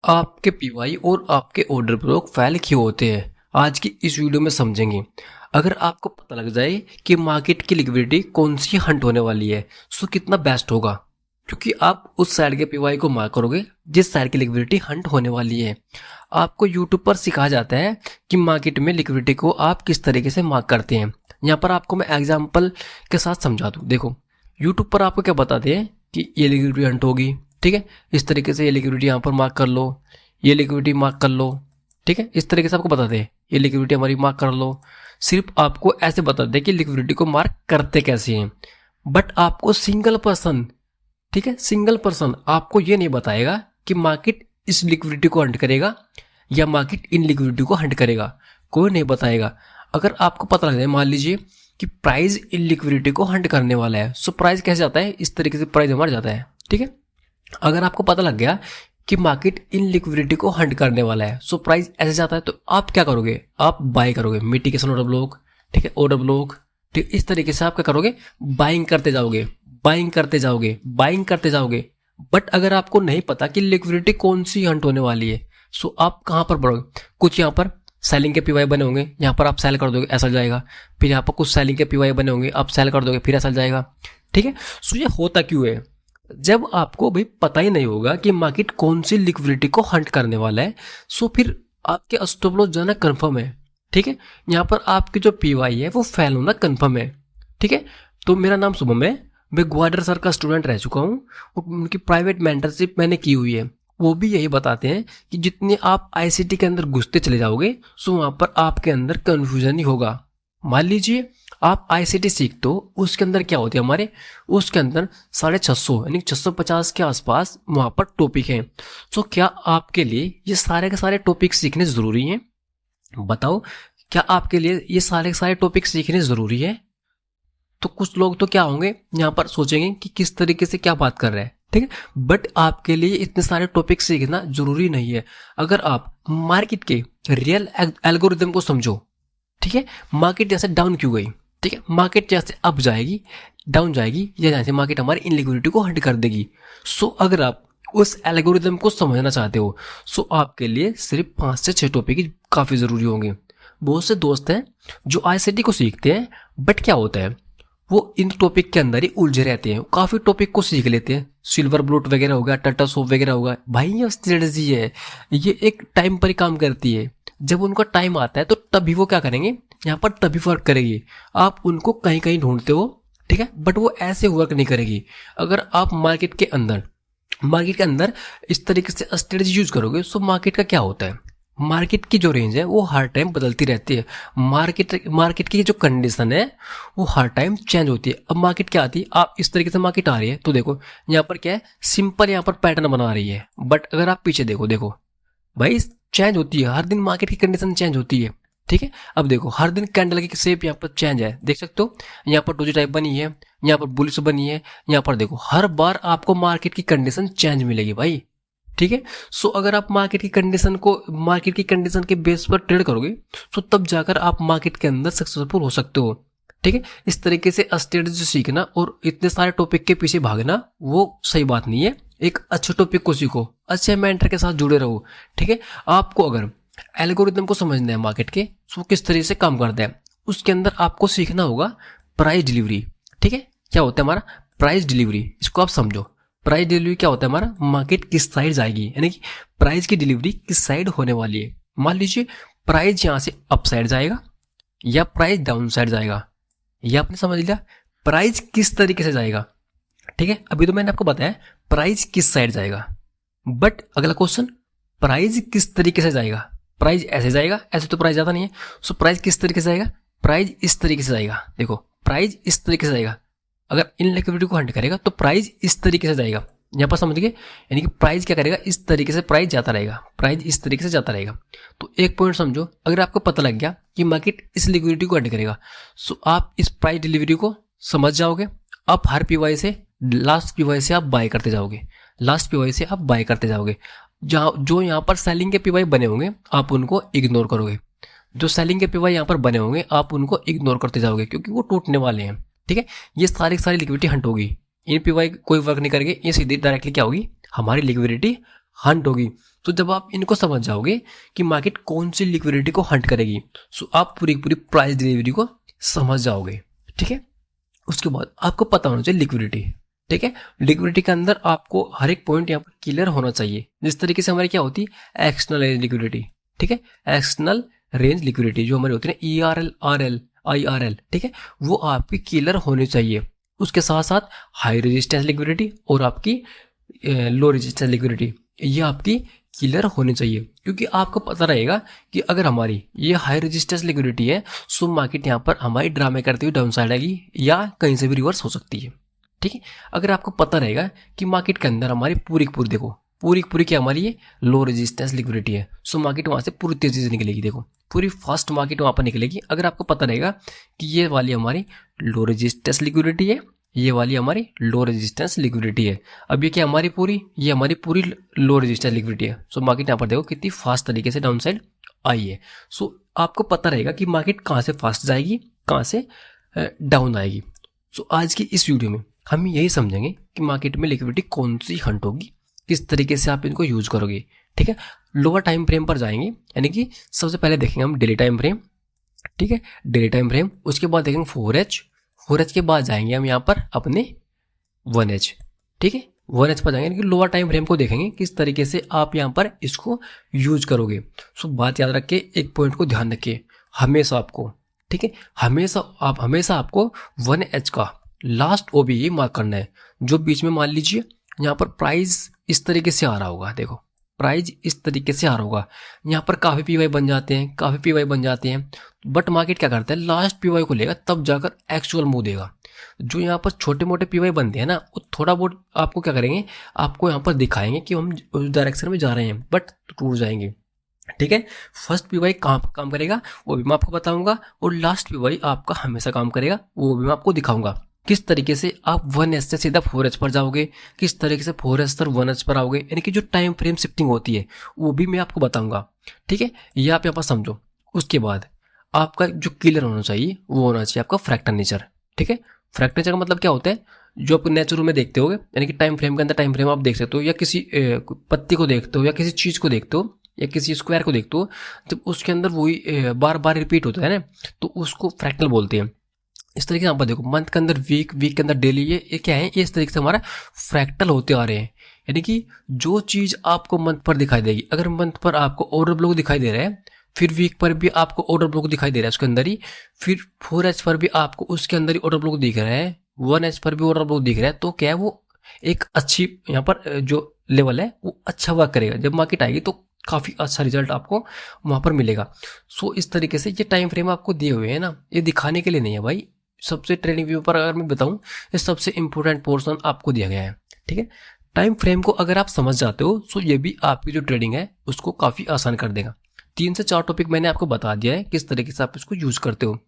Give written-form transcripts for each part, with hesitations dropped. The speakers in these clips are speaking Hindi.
आपके पीवाई और आपके ऑर्डर ब्लॉक फेल क्यों होते हैं, आज की इस वीडियो में समझेंगे। अगर आपको पता लग जाए कि मार्केट की लिक्विडिटी कौन सी हंट होने वाली है तो कितना बेस्ट होगा, क्योंकि आप उस साइड के पीवाई को मार्क करोगे जिस साइड की लिक्विडिटी हंट होने वाली है। आपको यूट्यूब पर सिखाया जाता है कि मार्केट में लिक्विडिटी को आप किस तरीके से मार्क करते हैं। यहाँ पर आपको मैं एग्जाम्पल के साथ समझा दूँ। देखो, यूट्यूब पर आपको क्या बताते हैं कि ये लिक्विडिटी हंट होगी, ठीक है, इस तरीके से ये लिक्विडिटी यहाँ पर मार्क कर लो, ये लिक्विडिटी मार्क कर लो, ठीक है, इस तरीके से आपको बताते हैं ये लिक्विडिटी हमारी मार्क कर लो। सिर्फ आपको ऐसे बताते हैं कि लिक्विडिटी को मार्क करते कैसे हैं, बट आपको सिंगल पर्सन, ठीक है, सिंगल पर्सन आपको ये नहीं बताएगा कि मार्केट इस लिक्विडिटी को हंट करेगा या मार्केट इन लिक्विडिटी को हंट करेगा, कोई नहीं बताएगा। अगर आपको पता लग जाए, मान लीजिए कि प्राइस इन लिक्विडिटी को हंट करने वाला है, सो प्राइस कैसे जाता है, इस तरीके से प्राइस हमारा जाता है, ठीक है। अगर आपको पता लग गया कि मार्केट इन लिक्विडिटी को हंट करने वाला है, सो प्राइस ऐसे जाता है, तो आप क्या करोगे, आप बाय करोगे, मिटिगेशन ऑर्डर ब्लॉक, ठीक है, ऑर्डर ब्लॉक, ठीक, इस तरीके से आप क्या करोगे, बाइंग करते जाओगे, बाइंग करते जाओगे, बाइंग करते जाओगे। बट अगर आपको नहीं पता कि लिक्विडिटी कौन सी हंट होने वाली है, सो आप कहाँ पर बढ़ोगे, कुछ यहाँ पर सेलिंग के पीवाई बने होंगे, यहाँ पर आप सेल कर दोगे, ऐसा जाएगा। फिर यहाँ पर कुछ सेलिंग के पीवाई बने होंगे, आप सेल कर दोगे, फिर ऐसा जाएगा, ठीक है। सो ये होता क्यों है, जब आपको भाई पता ही नहीं होगा कि मार्केट कौन सी लिक्विडिटी को हंट करने वाला है, सो फिर आपके स्टॉप लॉस जाना कंफर्म है, ठीक है। यहाँ पर आपकी जो पीवाई है वो फेल होना कंफर्म है, ठीक है। तो मेरा नाम शुभम है, मैं ग्वाडर सर का स्टूडेंट रह चुका हूँ और उनकी प्राइवेट मेंटरशिप मैंने की हुई है। वो भी यही बताते हैं कि जितने आप आईसीटी के अंदर घुसते चले जाओगे, सो वहाँ पर आपके अंदर कन्फ्यूजन ही होगा। मान लीजिए आप आईसीटी सीखते हो, उसके अंदर क्या होती है हमारे, उसके अंदर 650 यानी 650 के आसपास वहाँ पर टॉपिक हैं। तो क्या आपके लिए ये सारे के सारे टॉपिक सीखने ज़रूरी हैं, बताओ, क्या आपके लिए ये सारे के सारे टॉपिक सीखने ज़रूरी है। तो कुछ लोग तो क्या होंगे, यहाँ पर सोचेंगे कि किस तरीके से क्या बात कर रहे हैं, ठीक है, बट आपके लिए इतने सारे टॉपिक सीखना जरूरी नहीं है। अगर आप मार्केट के रियल एल्गोरिदम को समझो, ठीक है, मार्केट जैसे डाउन क्यों गई, ठीक है, मार्केट जैसे अप जाएगी, डाउन जाएगी, या जैसे मार्केट हमारी इन लिक्विडिटी को हंट कर देगी। सो अगर आप उस एल्गोरिदम को समझना चाहते हो, सो आपके लिए सिर्फ 5 से 6 टॉपिक ही काफ़ी ज़रूरी होंगे। बहुत से दोस्त हैं जो आईसीटी को सीखते हैं, बट क्या होता है, वो इन टॉपिक के अंदर ही उलझे रहते हैं, काफ़ी टॉपिक को सीख लेते हैं, सिल्वर ब्लूट वगैरह हो गया, टाटा सोप वगैरह होगा, भाई ये स्ट्रेटजी है, ये एक टाइम पर ही काम करती है। जब उनका टाइम आता है तो तभी वो क्या करेंगे, यहाँ पर तभी वर्क करेगी। आप उनको कहीं कहीं ढूंढते हो, ठीक है, बट वो ऐसे वर्क नहीं करेगी। अगर आप मार्केट के अंदर इस तरीके से स्ट्रेटजी यूज करोगे, सो मार्केट का क्या होता है, मार्केट की जो रेंज है वो हर टाइम बदलती रहती है। मार्केट की जो कंडीशन है वो हर टाइम चेंज होती है। अब मार्केट क्या आती है, आप इस तरीके से मार्केट आ रही है, तो देखो यहाँ पर क्या है, सिंपल यहाँ पर पैटर्न बना रही है, बट अगर आप पीछे देखो, देखो भाई चेंज होती है, हर दिन मार्केट की कंडीशन चेंज होती है, ठीक है। अब देखो हर दिन कैंडल की शेप यहाँ पर चेंज है, देख सकते हो, यहाँ पर डोजी टाइप बनी है, यहाँ पर बुलिश बनी है, यहाँ पर देखो हर बार आपको मार्केट की कंडीशन चेंज मिलेगी भाई, ठीक है। सो अगर आप मार्केट की कंडीशन के बेस पर ट्रेड करोगे, तो तब जाकर आप मार्केट के अंदर सक्सेसफुल हो सकते हो, ठीक है। इस तरीके से स्ट्रेटजी सीखना और इतने सारे टॉपिक के पीछे भागना वो सही बात नहीं है। एक अच्छे टॉपिक को सीखो, अच्छे मेंटर के साथ जुड़े रहो, ठीक है। आपको अगर एल्गोरिदम को समझना है मार्केट के, सो किस तरीके से काम करता है, उसके अंदर आपको सीखना होगा प्राइस डिलीवरी, ठीक है। क्या होता है हमारा प्राइस डिलीवरी, इसको आप समझो। प्राइस डिलीवरी क्या होता है हमारा, मार्केट किस साइड जाएगी, यानी कि प्राइस की डिलीवरी किस साइड होने वाली है। मान लीजिए प्राइस यहाँ से अप साइड जाएगा या प्राइस डाउन साइड जाएगा, या आपने समझ लिया प्राइस किस तरीके से जाएगा, ठीक है। अभी तो मैंने आपको बताया प्राइस किस साइड जाएगा, बट अगला क्वेश्चन, प्राइस किस तरीके से जाएगा, प्राइस ऐसे जाएगा, ऐसे तो प्राइस जाता नहीं है। सो प्राइस किस तरीके से जाएगा, प्राइस इस तरीके से जाएगा, देखो प्राइस इस तरीके से जाएगा। अगर इन लिक्विडिटी को हंट करेगा तो प्राइस इस तरीके से जाएगा, यहाँ पर समझ गए, यानी कि प्राइस क्या करेगा, इस तरीके से प्राइस जाता रहेगा, प्राइस इस तरीके से जाता रहेगा। तो एक पॉइंट समझो, अगर आपको पता लग गया कि मार्केट इस लिक्विडिटी को हंट करेगा, सो आप इस प्राइस डिलीवरी को समझ जाओगे। आप हर पीवाई से लास्ट पीवाई से आप बाय करते जाओगे, लास्ट पीवाई से आप बाय करते जाओगे। जहाँ जो यहाँ पर सेलिंग के पीवाई बने होंगे आप उनको इग्नोर करोगे, जो सेलिंग के पीवाई यहाँ पर बने होंगे आप उनको इग्नोर करते जाओगे, क्योंकि वो टूटने वाले हैं, ठीक है। ये सारी लिक्विडिटी हंट होगी, इन पीवाई कोई वर्क नहीं करेंगे, ये सीधी डायरेक्टली क्या होगी, हमारी लिक्विडिटी हंट होगी। तो जब आप इनको समझ जाओगे कि मार्केट कौन सी लिक्विडिटी को हंट करेगी, सो आप पूरी पूरी प्राइस डिलीवरी को समझ जाओगे। ठीक है, उसके बाद आपको पता होना चाहिए लिक्विडिटी। ठीक है, लिक्विडिटी के अंदर आपको हर एक पॉइंट यहाँ पर क्लियर होना चाहिए। जिस तरीके से हमारी क्या होती है एक्सटर्नल रेंज लिक्विडिटी। ठीक है, एक्सटर्नल रेंज लिक्विडिटी जो हमारी होती है ERL, RL, IRL, ठीक है, वो आपकी क्लियर होनी चाहिए। उसके साथ साथ हाई रेजिस्टेंस लिक्विडिटी और आपकी लो रेजिस्टेंस लिक्विडिटी, ये आपकी क्लियर होनी चाहिए। क्योंकि आपको पता रहेगा कि अगर हमारी ये हाई रेजिस्टेंस लिक्विडिटी है, सो मार्केट यहाँ पर हमारी ड्रामे करते हुए डाउन साइड आएगी या कहीं से भी रिवर्स हो सकती है। ठीक है, अगर आपको पता रहेगा कि मार्केट के अंदर हमारी पूरी की पूरी, देखो पूरी की पूरी क्या हमारी ये लो रेजिस्टेंस लिक्विडिटी है, सो मार्केट वहाँ से पूरी तेजी से निकलेगी। देखो पूरी फास्ट मार्केट वहाँ पर निकलेगी। अगर आपको पता रहेगा कि ये वाली हमारी लो रेजिस्टेंस लिक्विडिटी है, ये वाली हमारी लो रेजिस्टेंस लिक्विडिटी है, अब ये क्या हमारी पूरी, ये हमारी पूरी लो रेजिस्टेंस लिक्विडिटी है। सो मार्केट यहाँ पर देखो कितनी फास्ट तरीके से डाउन साइड आई है। सो आपको पता रहेगा कि मार्केट कहाँ से फास्ट जाएगी, कहाँ से डाउन आएगी। सो आज की इस वीडियो में हम यही समझेंगे कि मार्केट में लिक्विडिटी कौन सी हंट होगी, किस तरीके से आप इनको यूज करोगे। ठीक है, लोअर टाइम फ्रेम पर जाएंगे, यानी कि सबसे पहले देखेंगे हम डेली टाइम फ्रेम। ठीक है, डेली टाइम फ्रेम, उसके बाद देखेंगे 4H के बाद जाएंगे हम यहाँ पर अपने 1H। ठीक है, 1H पर जाएंगे, यानी कि लोअर टाइम फ्रेम को देखेंगे किस तरीके से आप यहाँ पर इसको यूज करोगे। सो बात याद रखिए, एक पॉइंट को ध्यान रखिए हमेशा आपको। ठीक है, हमेशा आपको 1H का लास्ट OBE मार्क करना है। जो बीच में मान लीजिए यहाँ पर प्राइस इस तरीके से आ रहा होगा, देखो प्राइस इस तरीके से आ रहा होगा, यहाँ पर काफ़ी PY बन जाते हैं, काफ़ी PY बन जाते हैं, बट मार्केट क्या करता है लास्ट PY को लेगा तब जाकर एक्चुअल मूव देगा। जो यहाँ पर छोटे मोटे PY बनते हैं ना, वो थोड़ा बहुत आपको क्या करेंगे, आपको यहाँ पर दिखाएंगे कि हम उस डायरेक्शन में जा रहे हैं, बट टूट जाएंगे। ठीक है, फर्स्ट PY कहाँ पर काम करेगा वो भी मैं आपको बताऊंगा, और लास्ट PY आपका हमेशा काम करेगा वो भी मैं आपको दिखाऊंगा। किस तरीके से आप 1H से सीधा 4H पर जाओगे, किस तरीके से 4H से 1H पर आओगे, यानी कि जो टाइम फ्रेम शिफ्टिंग होती है वो भी मैं आपको बताऊंगा। ठीक है, ये आप यहाँ पर समझो। उसके बाद आपका जो क्लियर होना चाहिए वो होना चाहिए आपका फ्रैक्टल नेचर। ठीक है, फ्रैक्टल नेचर का मतलब क्या होता है, जो आप नेचर में देखते होगे, यानी कि टाइम फ्रेम के अंदर टाइम फ्रेम आप देख सकते हो, या किसी पत्ती को देखते हो, या किसी चीज़ को देखते हो, या किसी स्क्वायर को देखते हो, जब उसके अंदर वही बार बार रिपीट होता है ना, तो उसको फ्रैक्टल बोलते हैं। इस तरीके से आप देखो मंथ के अंदर वीक, वीक के अंदर डेली, ये क्या है, ये इस तरीके से हमारा फ्रैक्टल होते आ रहे हैं। यानी कि जो चीज़ आपको मंथ पर दिखाई देगी, अगर मंथ पर आपको ऑर्डर ब्लॉक दिखाई दे रहा है, फिर वीक पर भी आपको ऑर्डर ब्लॉक दिखाई दे रहा है उसके अंदर ही, फिर 4H पर भी आपको उसके अंदर ही ऑर्डर ब्लॉक दिख रहा है, 1H पर भी ऑर्डर ब्लॉक दिख रहा है, तो क्या है वो एक अच्छी यहाँ पर जो लेवल है वो अच्छा वर्क करेगा। जब मार्केट आएगी तो काफ़ी अच्छा रिजल्ट आपको वहाँ पर मिलेगा। सो इस तरीके से ये टाइम फ्रेम आपको दिए हुए हैं ना, ये दिखाने के लिए नहीं है भाई। सबसे ट्रेडिंग व्यू पर अगर मैं बताऊं, ये सबसे इंपॉर्टेंट पोर्शन आपको दिया गया है। ठीक है, टाइम फ्रेम को अगर आप समझ जाते हो तो ये भी आपकी जो ट्रेडिंग है उसको काफ़ी आसान कर देगा। 3 से 4 टॉपिक मैंने आपको बता दिया है किस तरीके से आप इसको यूज़ करते हो।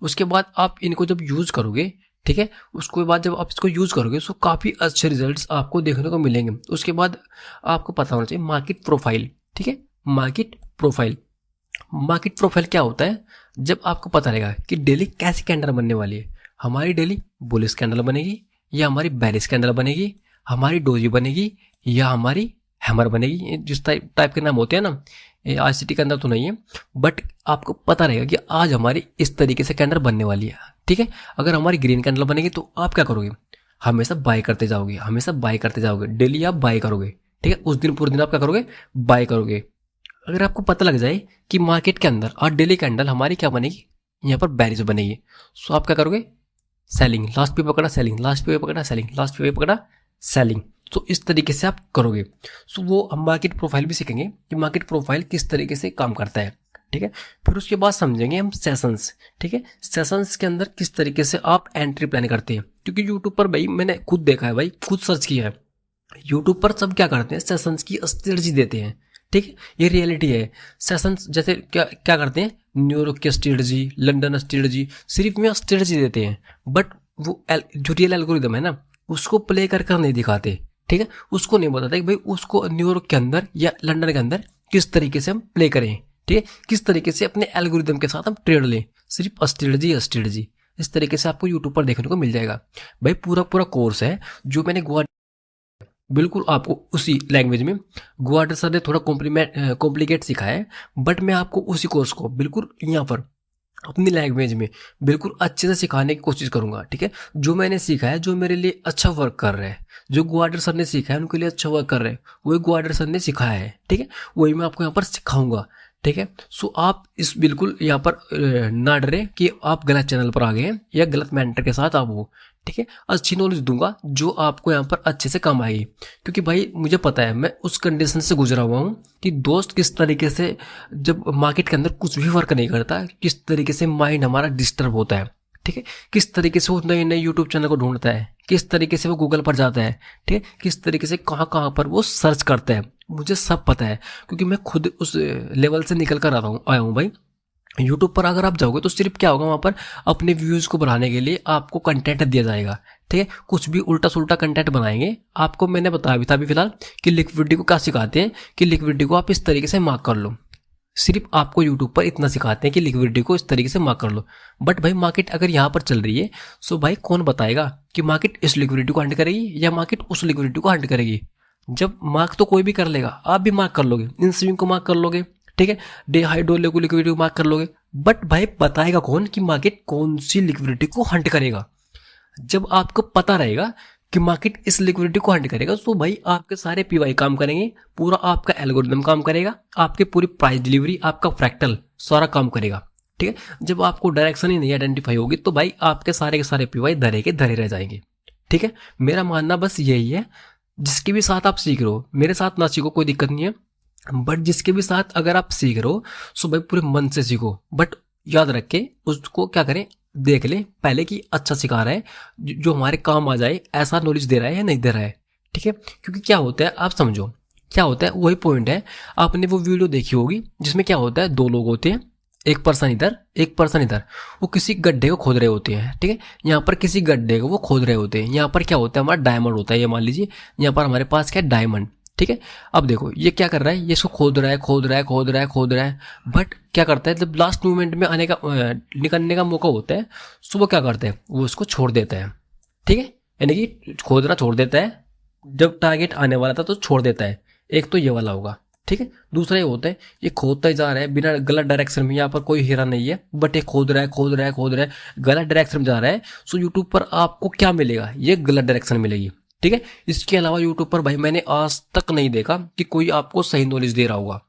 उसके बाद आप इनको जब यूज़ करोगे, ठीक है, उसके बाद जब आप इसको यूज़ करोगे तो काफ़ी अच्छे रिजल्ट्स आपको देखने को मिलेंगे। उसके बाद आपको पता होना चाहिए मार्केट प्रोफाइल। ठीक है, मार्केट प्रोफाइल, मार्केट प्रोफाइल क्या होता है, जब आपको पता रहेगा कि डेली कैसी कैंडल बनने वाली है, हमारी डेली बुलिश कैंडल बनेगी या हमारी बेरिश कैंडल बनेगी, हमारी डोजी बनेगी या हमारी हैमर बनेगी, जिस टाइप के नाम होते हैं ना, ICT के अंदर तो नहीं है, बट आपको पता रहेगा कि आज हमारी इस तरीके से कैंडल बनने वाली है। ठीक है, अगर हमारी ग्रीन कैंडल बनेगी तो आप क्या करोगे, हमेशा बाय करते जाओगे, हमेशा बाय करते जाओगे, डेली आप बाय करोगे। ठीक है, उस दिन पूरे दिन आप क्या करोगे, बाय करोगे। अगर आपको पता लग जाए कि मार्केट के अंदर आज डेली कैंडल हमारी क्या बनेगी, यहाँ पर बेरिश बनेगी, सो आप क्या करोगे, सेलिंग, लास्ट पे पकड़ा सेलिंग, लास्ट पे पकड़ा सेलिंग, लास्ट पे पकड़ा सेलिंग। तो इस तरीके से आप करोगे। सो वो हम मार्केट प्रोफाइल भी सीखेंगे कि मार्केट प्रोफाइल किस तरीके से काम करता है। ठीक है, फिर उसके बाद समझेंगे हम सेशंस। ठीक है, सेशंस के अंदर किस तरीके से आप एंट्री प्लान करते हैं, क्योंकि यूट्यूब पर भाई मैंने खुद देखा है, भाई खुद सर्च किया है, यूट्यूब पर सब क्या करते हैं, सेशंस की स्ट्रेटजी देते हैं। ठीक है, ये रियलिटी है। सेशंस जैसे क्या क्या करते हैं, न्यूयॉर्क की स्ट्रेटजी, लंदन स्ट्रेटजी, सिर्फ में स्ट्रेटजी देते हैं, बट वो जो रियल एल्गोरिदम है ना उसको प्ले कर कर नहीं दिखाते। ठीक है, उसको नहीं बताते कि भाई उसको न्यूयॉर्क के अंदर या लंदन के अंदर किस तरीके से हम प्ले करें। ठीक है, किस तरीके से अपने एल्गोरिदम के साथ हम ट्रेड लें, सिर्फ स्ट्रेटजी। इस तरीके से आपको यूट्यूब पर देखने को मिल जाएगा। भाई पूरा पूरा कोर्स है जो मैंने बिल्कुल आपको उसी लैंग्वेज में। गुआर्डर सर ने थोड़ा कॉम्प्लिकेट सिखाया है, बट मैं आपको उसी कोर्स को बिल्कुल यहाँ पर अपनी लैंग्वेज में बिल्कुल अच्छे से सिखाने की कोशिश करूंगा। ठीक है, जो मैंने सीखा है, जो मेरे लिए अच्छा वर्क कर रहा है, जो गुआर्डर सर ने सीखा है उनके लिए अच्छा वर्क कर रहे हैं, वही गुआर्डर सर ने सिखाया है। ठीक है, वही मैं आपको यहाँ पर सिखाऊंगा। ठीक है, सो आप इस बिल्कुल यहाँ पर ना डरे कि आप गलत चैनल पर आ गए हैं या गलत मेंटर के साथ आप हो। ठीक है, अच्छी नॉलेज दूंगा जो आपको यहाँ पर अच्छे से काम आएगी, क्योंकि भाई मुझे पता है, मैं उस कंडीशन से गुजरा हुआ हूँ कि दोस्त किस तरीके से जब मार्केट के अंदर कुछ भी वर्क नहीं करता, किस तरीके से माइंड हमारा डिस्टर्ब होता है। ठीक है, किस तरीके से वो नए नए यूट्यूब चैनल को ढूंढता है, किस तरीके से वो गूगल पर जाता है। ठीक है, किस तरीके से कहाँ कहाँ पर वो सर्च करता है, मुझे सब पता है, क्योंकि मैं खुद उस लेवल से निकल कर आया हूँ भाई। यूट्यूब पर अगर आप जाओगे तो सिर्फ क्या होगा, वहाँ पर अपने व्यूज़ को बढ़ाने के लिए आपको कंटेंट दिया जाएगा। ठीक है, कुछ भी उल्टा सुल्टा कंटेंट बनाएंगे। आपको मैंने बताया भी था अभी फिलहाल कि लिक्विडिटी को क्या सिखाते हैं, कि लिक्विडिटी को आप इस तरीके से मार्क कर लो। सिर्फ आपको यूट्यूब पर इतना सिखाते हैं कि लिक्विडिटी को इस तरीके से मार्क कर लो। बट भाई मार्केट अगर यहाँ पर चल रही है, सो भाई कौन बताएगा कि मार्केट इस लिक्विडिटी को हंट करेगी या मार्केट उस लिक्विडिटी को हंट करेगी। जब मार्क तो कोई भी कर लेगा, आप भी मार्क कर लोगे, इन स्विंग को मार्क कर लोगे। ठीक है, डे हाई डो लो लिक्विडिटी को मार्क कर लोगे, बट भाई बताएगा कौन कि मार्केट कौन सी लिक्विडिटी को हंट करेगा। जब आपको पता रहेगा कि मार्केट इस लिक्विडिटी को हंट करेगा, तो भाई आपके सारे पीवाई काम करेंगे, पूरा आपका एल्गोरिदम काम करेगा, आपकी पूरी प्राइस डिलीवरी, आपका फ्रैक्टल सारा काम करेगा। ठीक है, जब आपको डायरेक्शन ही नहीं आइडेंटिफाई होगी तो भाई आपके सारे के सारे पीवाई धरे के धरे रह जाएंगे। ठीक है, मेरा मानना बस यही है, जिसके भी साथ आप सीख रहे हो, मेरे साथ ना सीखो कोई दिक्कत नहीं है, बट जिसके भी साथ अगर आप सीख रहे हो, सो भाई पूरे मन से सीखो। बट याद रख के उसको क्या करें, देख ले पहले कि अच्छा सिखा रहा है, जो हमारे काम आ जाए, ऐसा नॉलेज दे रहा है या नहीं दे रहा है। ठीक है, क्योंकि क्या होता है आप समझो, क्या होता है वही पॉइंट है। आपने वो वीडियो देखी होगी जिसमें क्या होता है, दो लोग होते हैं, एक पर्सन इधर एक पर्सन इधर, वो किसी गड्ढे को खोद रहे होते हैं। ठीक है, यहाँ पर किसी गड्ढे को वो खोद रहे होते हैं, यहाँ पर क्या होता है, हमारा डायमंड होता है, ये मान लीजिए यहाँ पर हमारे पास क्या है, डायमंड। ठीक है, अब देखो ये क्या कर रहा है, ये इसको खोद रहा है खोद रहा है खोद रहा है खोद रहा है, बट क्या करता है, जब लास्ट मोमेंट में आने का निकलने का मौका होता है, तो वो क्या करता है, वो उसको छोड़ देता है। ठीक है, यानी कि खोदना छोड़ देता है, जब टारगेट आने वाला था तो छोड़ देता है। एक तो ये वाला होगा। ठीक है, दूसरा ये होता है, ये खोदता ही जा रहा है बिना गलत डायरेक्शन में, यहाँ पर कोई हीरा नहीं है, बट ये खोद रहा है खोद रहा है खोद रहा है, गलत डायरेक्शन में जा रहा है। सो यूट्यूब पर आपको क्या मिलेगा, ये गलत डायरेक्शन मिलेगी। ठीक है, इसके अलावा यूट्यूब पर भाई मैंने आज तक नहीं देखा कि कोई आपको सही नॉलेज दे रहा होगा।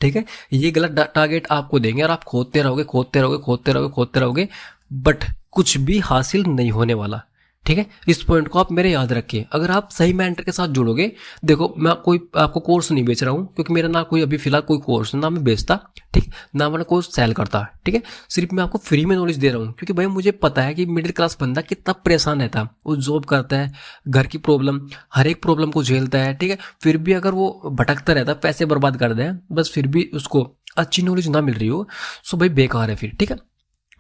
ठीक है, ये गलत टारगेट आपको देंगे और आप खोदते रहोगे खोदते रहोगे खोदते रहोगे खोदते रहोगे, बट कुछ भी हासिल नहीं होने वाला। ठीक है, इस पॉइंट को आप मेरे याद रखिए। अगर आप सही मेंटर के साथ जुड़ोगे, देखो मैं कोई आपको कोर्स नहीं बेच रहा हूँ, क्योंकि मेरा ना कोई अभी फिलहाल कोई कोर्स ना मैं बेचता, ठीक, ना मैंने कोई सेल करता। ठीक है, सिर्फ मैं आपको फ्री में नॉलेज दे रहा हूँ, क्योंकि भाई मुझे पता है कि मिडिल क्लास बंदा कितना परेशान रहता है, वो जॉब करता है, घर की प्रॉब्लम, हर एक प्रॉब्लम को झेलता है। ठीक है, फिर भी अगर वो भटकता रहता है, पैसे बर्बाद कर दे बस, फिर भी उसको अच्छी नॉलेज ना मिल रही हो, सो भाई बेकार है फिर। ठीक है,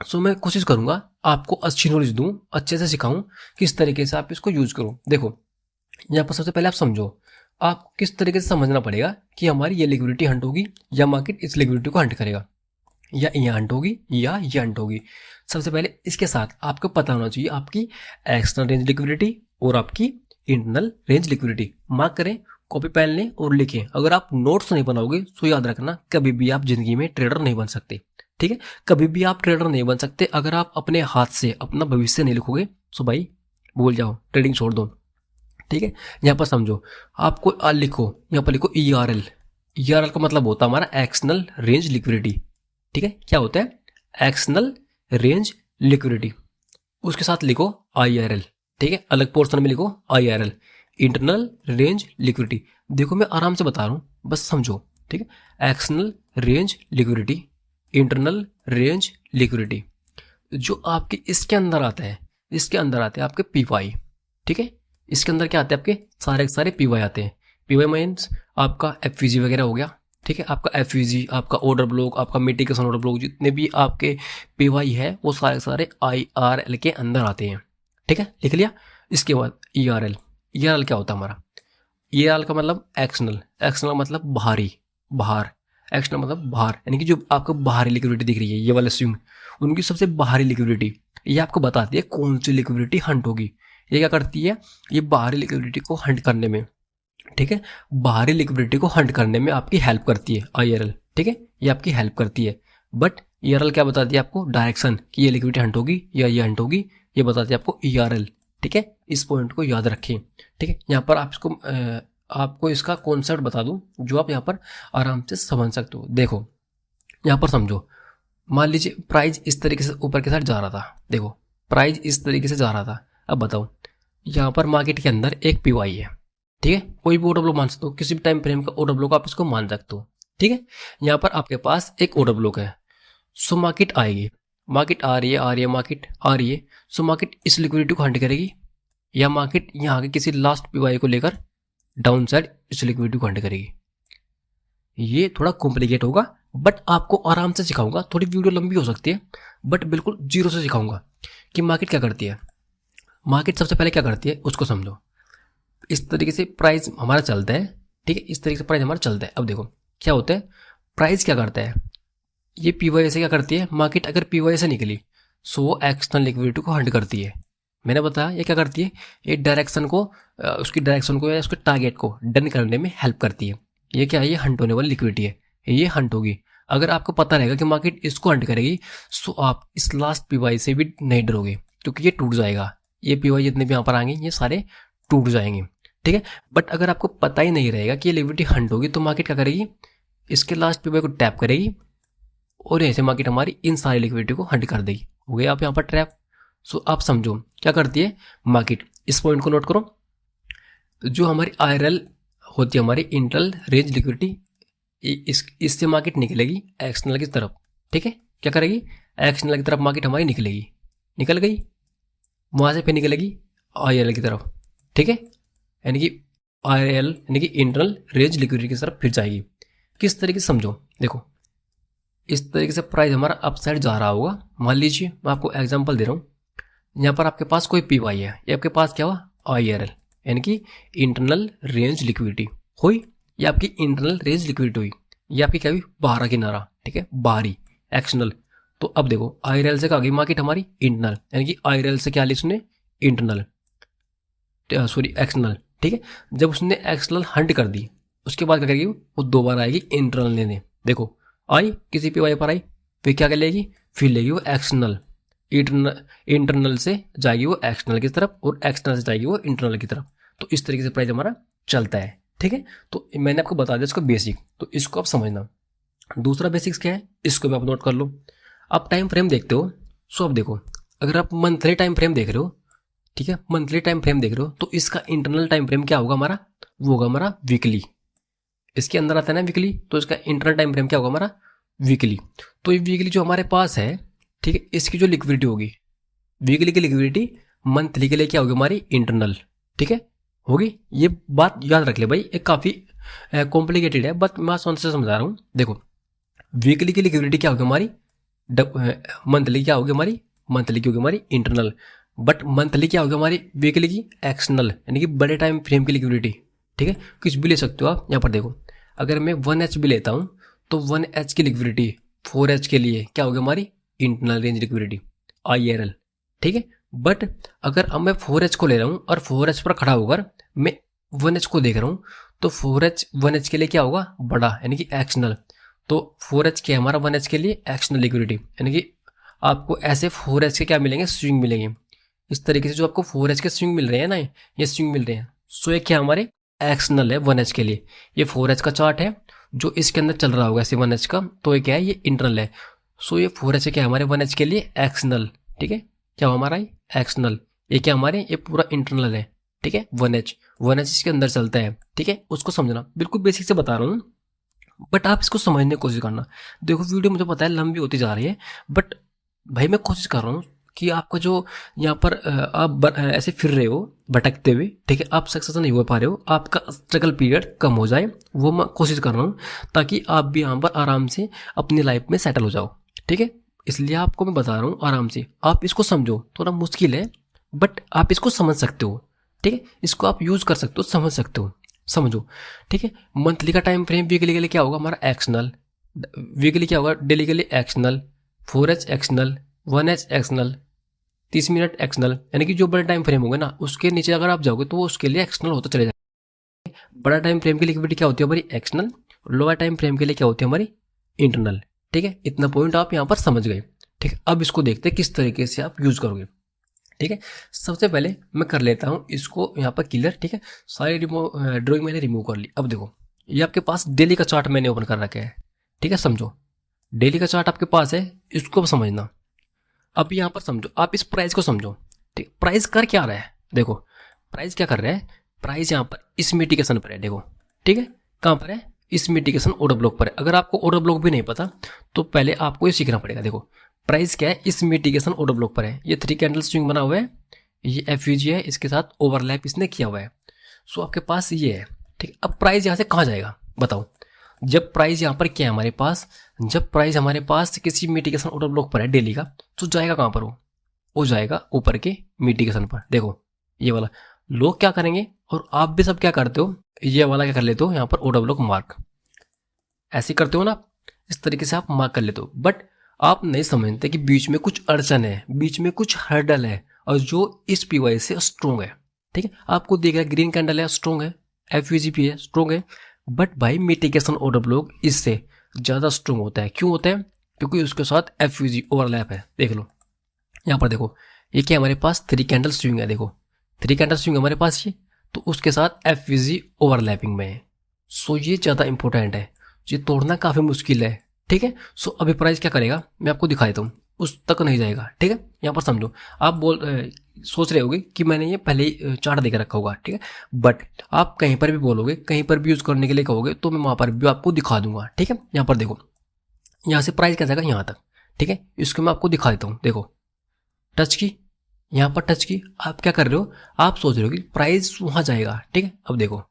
सो मैं कोशिश करूंगा आपको अच्छी नॉलेज दूं, अच्छे से सिखाऊं, किस तरीके से आप इसको यूज करो। देखो यहाँ पर सबसे पहले आप समझो, आप किस तरीके से समझना पड़ेगा कि हमारी ये लिक्विडिटी हंट होगी या मार्केट इस लिक्विडिटी को हंट करेगा, या ये हंट होगी या ये हंट होगी। सबसे पहले इसके साथ आपको पता होना चाहिए आपकी एक्सटर्नल रेंज लिक्विडिटी और आपकी इंटरनल रेंज लिक्विडिटी। मार्क करें, कॉपी पेन लें और लिखें। अगर आप नोट्स नहीं बनाओगे तो याद रखना कभी भी आप जिंदगी में ट्रेडर नहीं बन सकते। ठीक है, कभी भी आप ट्रेडर नहीं बन सकते अगर आप अपने हाथ से अपना भविष्य नहीं लिखोगे। सो भाई भूल जाओ, ट्रेडिंग छोड़ दो। ठीक है, यहाँ पर समझो, आपको लिखो, यहाँ पर लिखो ERL। ERL का मतलब होता है हमारा एक्सटर्नल रेंज लिक्विडिटी। ठीक है, क्या होता है, एक्सटर्नल रेंज लिक्विडिटी। उसके साथ लिखो IRL। ठीक है, अलग पोर्शन में लिखो IRL, इंटरनल रेंज लिक्विडिटी। देखो मैं आराम से बता रहा हूँ, बस समझो। ठीक है, external range liquidity, internal range liquidity, जो आपके इसके अंदर आता है, इसके अंदर आते हैं आपके PY। ठीक है, इसके अंदर क्या आते हैं, आपके सारे के सारे PY आते हैं। PY मीन्स आपका FVG वगैरह हो गया। ठीक है, आपका FVG, आपका ऑर्डर ब्लॉक, आपका मिटिगेशन ऑर्डर ब्लॉक, जितने भी आपके PY है वो सारे के सारे IRL के अंदर आते हैं। ठीक है, लिख लिया। इसके बाद ERL। ERL क्या होता है हमारा, ERL का मतलब एक्सटर्नल, एक्सटर्नल मतलब बाहरी, बाहर, एक्सटर्नल मतलब बाहर, यानी कि जो आपको बाहरी लिक्विडिटी दिख रही है, ये वाले स्विंग, उनकी सबसे बाहरी लिक्विडिटी, ये आपको बताती है कौन सी लिक्विडिटी हंट होगी। ये क्या करती है, ये बाहरी लिक्विडिटी को हंट करने में ठीक है, बाहरी लिक्विडिटी को हंट करने में आपकी हेल्प करती है IRL, ठीक है, ये आपकी हेल्प करती है। बट ERL क्या बताती है आपको, डायरेक्शन, कि ये लिक्विडिटी हंट होगी या ये हंट होगी, ये बताती है आपको ERL, ठीक है। इस पॉइंट को याद रखिए, ठीक है। यहाँ पर आप इसको आपको इसका कॉन्सेप्ट बता दूं जो आप यहाँ पर आराम से समझ सकते हो। देखो यहाँ पर समझो, मान लीजिए प्राइस इस तरीके से ऊपर के साइड जा रहा था, देखो प्राइस इस तरीके से जा रहा था। अब बताओ यहाँ पर मार्केट के अंदर एक PY है, ठीक है, कोई भी ऑर्डर ब्लॉक मान सकते हो, किसी भी टाइम फ्रेम का ऑर्डर ब्लॉक आप इसको मान सकते हो, ठीक है। यहाँ पर आपके पास एक ऑर्डर ब्लॉक है, सो मार्केट आएगी, मार्केट आ रही है मार्केट आ रही है, सो मार्केट इस लिक्विडिटी को हंट करेगी, या मार्केट यहाँ के किसी लास्ट PY को लेकर डाउन साइड इस लिक्विडिटी को हंट करेगी। ये थोड़ा कॉम्प्लिकेट होगा बट आपको आराम से सिखाऊंगा, थोड़ी वीडियो लंबी हो सकती है बट बिल्कुल जीरो से सिखाऊंगा कि मार्केट क्या करती है। मार्केट सबसे पहले क्या करती है उसको समझो। इस तरीके से प्राइस हमारा चलता है, ठीक है, इस तरीके से प्राइस हमारा चलता है। अब देखो क्या होता है, प्राइस क्या करता है, ये PY से क्या करती है, मार्केट अगर PY से निकली सो वो एक्सटर्नल लिक्विडिटी को हंट करती है। मैंने बताया ये क्या करती है, ये डायरेक्शन को उसकी डायरेक्शन को या उसके टारगेट को डन करने में हेल्प करती है। ये क्या है, ये हंट होने वाली लिक्विडिटी है, ये हंट होगी। अगर आपको पता रहेगा कि मार्केट इसको हंट करेगी सो आप इस लास्ट PY से भी नहीं डरोगे क्योंकि ये टूट जाएगा। ये PY जितने भी यहाँ पर आएंगे ये सारे टूट जाएंगे, ठीक है। बट अगर आपको पता ही नहीं रहेगा कि ये लिक्विडिटी हंट होगी तो मार्केट क्या करेगी, इसके लास्ट PY को टैप करेगी और ऐसे मार्केट हमारी इन सारी लिक्विडिटी को हंट कर देगी। हो गया आप यहाँ पर ट्रैप। सो आप समझो क्या करती है मार्केट, इस पॉइंट को नोट करो, जो हमारी IRL होती है हमारी इंटरनल रेंज लिक्विडिटी, इससे मार्केट निकलेगी एक्सटर्नल की तरफ, ठीक है। क्या करेगी, एक्सटर्नल की तरफ मार्केट हमारी निकलेगी, निकल गई, वहां से फिर निकलेगी IRL की तरफ, ठीक है, यानी कि IRL यानी कि इंटरनल रेंज लिक्विडिटी की तरफ फिर जाएगी। किस तरीके से समझो, देखो इस तरीके से प्राइस हमारा अप साइड जा रहा होगा। मान लीजिए मैं आपको एग्जांपल दे रहा हूँ, यहाँ पर आपके पास कोई PY है, ये आपके पास क्या हुआ IRL यानी कि इंटरनल रेंज लिक्विडिटी हुई, ये आपकी इंटरनल रेंज लिक्विडिटी हुई, ये आपकी क्या हुई, बाहर किनारा, ठीक है, बाहरी एक्सटर्नल। तो अब देखो IRL से क्या गई मार्केट हमारी इंटरनल, यानी कि IRL से क्या ली उसने इंटरनल, सॉरी एक्सटर्नल, ठीक है। जब उसने एक्सटर्नल हंट कर दी उसके बाद क्या करेगी वो दोबारा आएगी इंटरनल लेने। देखो आई किसी PY पर आई, फिर क्या कर लेगी, फिर लेगी वो एक्सटर्नल, इंटरनल से जाएगी वो एक्सटर्नल की तरफ और एक्सटर्नल से जाएगी वो इंटरनल की तरफ। तो इस तरीके से प्राइस हमारा चलता है, ठीक है। तो मैंने आपको बता दिया इसको बेसिक, तो इसको आप समझना। दूसरा बेसिक्स क्या है इसको भी आप नोट कर लो। आप टाइम फ्रेम देखते हो, सो अब देखो अगर आप मंथली टाइम फ्रेम देख रहे हो, ठीक है, मंथली टाइम फ्रेम देख रहे हो तो इसका इंटरनल टाइम फ्रेम क्या होगा हमारा, वो होगा हमारा वीकली। इसके अंदर आता है ना वीकली, तो इसका इंटरनल टाइम फ्रेम क्या होगा हमारा वीकली। तो ये वीकली जो हमारे पास है, ठीक है, इसकी जो लिक्विडिटी होगी वीकली की लिक्विडिटी मंथली के लिए क्या होगी हमारी इंटरनल, ठीक है, होगी। ये बात याद रख ले भाई, ये काफ़ी कॉम्प्लिकेटेड है बट मैं आसान से समझा रहा हूँ। देखो वीकली की लिक्विडिटी क्या होगी हमारी, मंथली क्या होगी हमारी, मंथली की होगी हमारी इंटरनल, बट मंथली क्या होगी हमारी वीकली की एक्सटर्नल, यानी कि बड़े टाइम फ्रेम की लिक्विडिटी, ठीक है। कुछ भी ले सकते हो आप। यहाँ पर देखो अगर मैं 1H भी लेता हूँ तो 1H की लिक्विडिटी 4H के लिए क्या होगी हमारी इंटरनल रेंज लिक्विडिटी IRL, ठीक है। बट अगर अब मैं 4H को ले रहा हूँ और 4H पर खड़ा होकर मैं 1H को देख रहा हूँ तो 4H 1H के लिए क्या होगा बड़ा, यानी कि एक्सटर्नल। तो 4H क्या है हमारा 1H के लिए एक्सटर्नल लिक्विडिटी, यानी कि आपको ऐसे 4H के क्या मिलेंगे, स्विंग मिलेंगे। इस तरीके से जो आपको 4H के स्विंग मिल रहे हैं ना, ये स्विंग मिल रहे हैं, सो ये क्या हमारे एक्सटर्नल है 1H के लिए। ये 4H का चार्ट है जो इसके अंदर चल रहा होगा ऐसे 1H का, तो ये क्या है, ये इंटरनल है। सो ये 4H क्या है हमारे 1H के लिए एक्सटर्नल, ठीक है, क्या हो हमारा एक्सटर्नल। ये क्या हमारे ये पूरा इंटरनल है, ठीक है, 1H इसके अंदर चलता है, ठीक है। उसको समझना, बिल्कुल बेसिक से बता रहा हूँ बट आप इसको समझने की कोशिश करना। देखो वीडियो मुझे पता है लंबी होती जा रही है बट भाई मैं कोशिश कर रहा हूँ कि आपका जो यहाँ पर आप ऐसे फिर रहे हो भटकते हुए, ठीक है, आप सक्सेस नहीं हो पा रहे हो, आपका स्ट्रगल पीरियड कम हो जाए, वो मैं कोशिश कर रहा हूँ ताकि आप भी यहाँ पर आराम से अपनी लाइफ में सेटल हो जाओ, ठीक है। इसलिए आपको मैं बता रहा हूँ आराम से, आप इसको समझो, थोड़ा मुश्किल है बट आप इसको समझ सकते हो, ठीक है, इसको आप यूज कर सकते हो, समझ सकते हो, समझो, ठीक है। मंथली का टाइम फ्रेम वीकली के लिए क्या होगा हमारा एक्सटर्नल, वीकली क्या होगा डेली के लिए external, 4H external, 1H external, 30 minute external, यानी कि जो बड़े टाइम फ्रेम होंगे ना उसके नीचे अगर आप जाओगे तो वो उसके लिए एक्सटर्नल होता चले जाएगा। बड़ा टाइम फ्रेम की लिक्विडिटी क्या होती है हमारी एक्सटर्नल, लोअर टाइम फ्रेम के लिए क्या होती है हमारी इंटरनल। ठीक है, इतना पॉइंट आप यहाँ पर समझ गए। ठीक है, अब इसको देखते हैं किस तरीके से आप यूज करोगे। ठीक है, सबसे पहले मैं कर लेता हूँ इसको यहाँ पर क्लियर। ठीक है, सारी ड्राइंग मैंने रिमूव कर ली। अब देखो, ये आपके पास डेली का चार्ट मैंने ओपन कर रखा है। ठीक है, समझो, डेली का चार्ट आपके पास है, इसको समझना। अब यहाँ पर समझो, आप इस प्राइस को समझो। ठीक, प्राइस कर क्या रहा है, देखो प्राइस क्या कर रहा है, प्राइस यहाँ पर इस मिटिगेशन पर है। देखो, ठीक है, कहाँ पर है, इस मिटिगेशन ऑर्डर ब्लॉक पर है। अगर आपको ऑर्डर ब्लॉक भी नहीं पता तो पहले आपको ये सीखना पड़ेगा। देखो, प्राइस क्या है, इस मिटिगेशन ऑर्डर ब्लॉक पर है। ये 3 कैंडल स्विंग बना हुआ है, ये एफयूजी है, इसके साथ ओवरलैप इसने किया हुआ है। सो आपके पास ये है। ठीक, अब प्राइस यहाँ से कहाँ जाएगा बताओ। जब प्राइस यहाँ पर क्या है हमारे पास, जब प्राइस हमारे पास किसी मिटिगेशन ऑर्डर ब्लॉक पर है डेली का, तो जाएगा कहाँ पर, वो जाएगा ऊपर के मिटिगेशन पर। देखो ये वाला, लोग क्या करेंगे और आप भी सब क्या करते हो, ये वाला क्या कर लेते हो यहाँ पर ऑर्डर ब्लॉक मार्क, ऐसे करते हो ना आप, इस तरीके से आप मार्क कर लेते हो। बट आप नहीं समझते कि बीच में कुछ अड़चन है, बीच में कुछ हर्डल है, और जो इस पीवाई से स्ट्रोंग है। ठीक है, आपको देख रहा है ग्रीन कैंडल है, स्ट्रोंग है, एफयूजीपी है, स्ट्रोंग है। बट भाई मिटिगेशन ऑर्डर ब्लॉक इससे ज़्यादा स्ट्रोंग होता है। क्यों होता है, क्योंकि उसके साथ एफयूजी ओवरलैप है। देख लो यहाँ पर, देखो ये क्या हमारे पास 3 कैंडल स्विंग है। देखो 3 कैंडल स्विंग हमारे पास ये, तो उसके साथ एफवीजी ओवरलैपिंग में है। सो ये ज़्यादा इंपॉर्टेंट है, ये तोड़ना काफ़ी मुश्किल है। ठीक है, सो अभी प्राइस क्या करेगा मैं आपको दिखा देता हूँ, उस तक नहीं जाएगा। ठीक है, यहाँ पर समझो, आप सोच रहे होगे कि मैंने ये पहले ही चार्ट देकर रखा होगा। ठीक है, बट आप कहीं पर भी बोलोगे, कहीं पर भी यूज़ करने के लिए कहोगे, तो मैं वहाँ पर भी आपको दिखा दूंगा। ठीक है, यहाँ पर देखो, यहाँ से प्राइस क्या जाएगा यहाँ तक। ठीक है, इसको मैं आपको दिखा देता हूँ। देखो टच की, यहाँ पर टच की, आप क्या कर रहे हो, आप सोच रहे हो कि प्राइस वहां जाएगा। ठीक है, अब देखो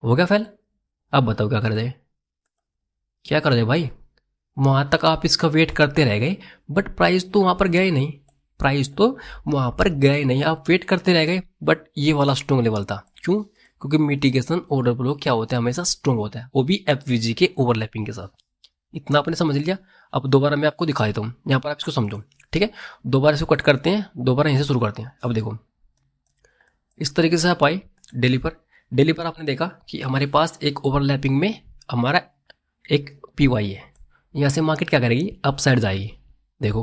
हो गया फेल। अब बताओ क्या कर दे, क्या कर दे भाई, वहां तक आप इसका वेट करते रह गए, बट प्राइस तो वहां पर गया ही नहीं, प्राइस तो वहां पर गया ही नहीं, आप वेट करते रह गए। बट ये वाला स्ट्रॉन्ग लेवल था, क्यों, क्योंकि मिटिगेशन ऑर्डर फ्लो क्या होता है, हमेशा स्ट्रॉन्ग होता है, वो भी एफवीजी के ओवरलैपिंग के साथ। इतना आपने समझ लिया। अब दोबारा मैं आपको दिखा देता हूँ, यहाँ पर आप इसको समझो। ठीक है, दोबारा इसको कट करते हैं, दोबारा यहीं से शुरू करते हैं। अब देखो इस तरीके से आप आए डेली पर, डेली पर आपने देखा कि हमारे पास एक ओवरलैपिंग में हमारा एक पीवाई है। यहाँ से मार्केट क्या करेगी, अप साइड जाएगी। देखो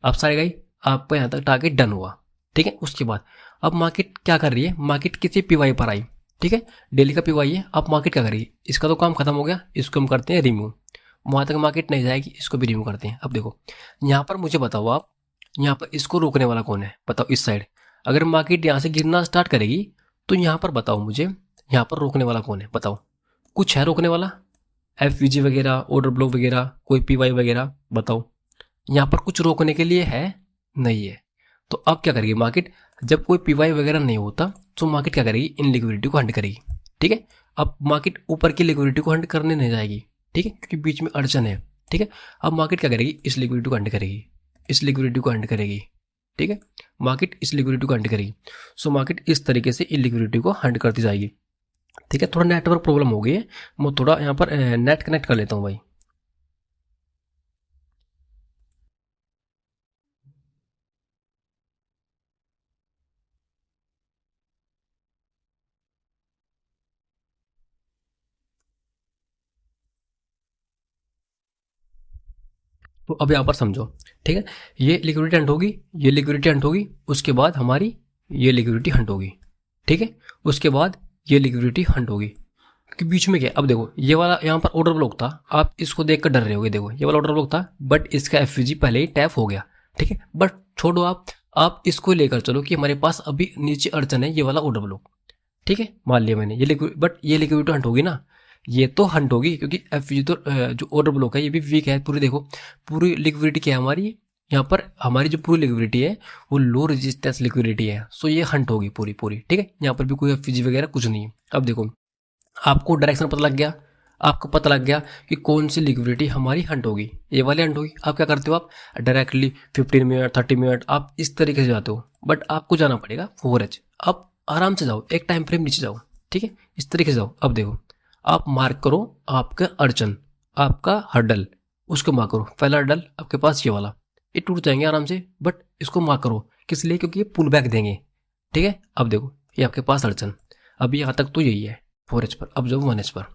अप साइड गई, आपका यहाँ तक टारगेट डन हुआ। ठीक है, उसके बाद अब मार्केट क्या कर रही है, मार्केट किसी पीवाई पर आई। ठीक है, डेली का पीवाई है, अब मार्केट क्या करेगी, इसका तो काम खत्म हो गया, इसको हम करते हैं रिमूव। वहाँ तक मार्केट नहीं जाएगी, इसको भी रिमूव करते हैं। अब देखो यहाँ पर मुझे बताओ आप, यहाँ पर इसको रोकने वाला कौन है बताओ, इस साइड। अगर मार्केट यहाँ से गिरना स्टार्ट करेगी तो यहाँ पर बताओ मुझे, यहाँ पर रोकने वाला कौन है बताओ, कुछ है रोकने वाला, एफवीजी वगैरह, ऑर्डर ब्लॉक वगैरह, कोई पीवाई वगैरह, बताओ यहाँ पर कुछ रोकने के लिए है, नहीं है। तो अब क्या करेगी मार्केट, जब कोई पीवाई वगैरह नहीं होता तो मार्केट क्या करेगी, इन लिक्विडिटी को हंट करेगी। ठीक है, अब मार्केट ऊपर की लिक्विडिटी को हंट करने नहीं जाएगी। ठीक है, क्योंकि बीच में अड़चन है। ठीक है, अब मार्केट क्या करेगी, इस लिक्विडिटी को हंट करेगी, इस लिक्विडिटी को हंट करेगी। ठीक है, मार्केट इस लिक्विडिटी को हंट करेगी। सो मार्केट इस तरीके से इन लिक्विडिटी को हंट करती जाएगी। ठीक है, थोड़ा नेटवर्क प्रॉब्लम हो गई है, मैं थोड़ा यहाँ पर नेट कनेक्ट कर लेता हूँ भाई। तो अब यहाँ पर समझो। ठीक है, ये लिक्विडिटी हंट होगी, ये लिक्विडिटी हंट होगी, उसके बाद हमारी ये लिक्विडिटी हंट होगी। ठीक है, उसके बाद ये लिक्विडिटी हंट होगी, कि बीच में क्या, अब देखो ये वाला यहाँ पर ऑर्डर ब्लॉक था, आप इसको देखकर डर रहे होगे। देखो ये वाला ऑर्डर ब्लॉक था, बट इसका एफवीजी पहले ही टैप हो गया। ठीक है, बट छोड़ो, आप इसको लेकर चलो कि हमारे पास अभी नीचे अड़चन है, ये वाला ऑर्डर ब्लॉक। ठीक है, मान लिया मैंने ये लिक्विड, बट ये लिक्विडिटी हंट होगी ना, ये तो हंट होगी, क्योंकि एफवीजी तो जो ऑर्डर ब्लॉक है ये भी वीक है पूरी। देखो पूरी लिक्विडिटी क्या है हमारी, यहाँ पर हमारी जो पूरी लिक्विडिटी है वो लो रेजिस्टेंस लिक्विडिटी है। सो ये हंट होगी पूरी पूरी। ठीक है, यहाँ पर भी कोई एफवीजी वगैरह कुछ नहीं है। अब देखो आपको डायरेक्शन पता लग गया, आपको पता लग गया कि कौन सी लिक्विडिटी हमारी हंट होगी, ये वाली हंट होगी। आप क्या करते हो, आप डायरेक्टली 15 मिनट 30 मिनट आप इस तरीके से जाते हो, बट आपको जाना पड़ेगा 4H। आप आराम से जाओ, एक टाइम फ्रेम नीचे जाओ। ठीक है, इस तरीके से जाओ। अब देखो आप मार्क करो आपका अड़चन, आपका हर्डल, उसको मार्क करो। पहला हर्डल आपके पास ये वाला, ये टूट जाएंगे आराम से, बट इसको मार्क करो, किस लिए, क्योंकि ये पुल बैक देंगे। ठीक है, अब देखो ये आपके पास अड़चन, अभी यहाँ तक तो यही है। 4H पर, अब जो 1H पर।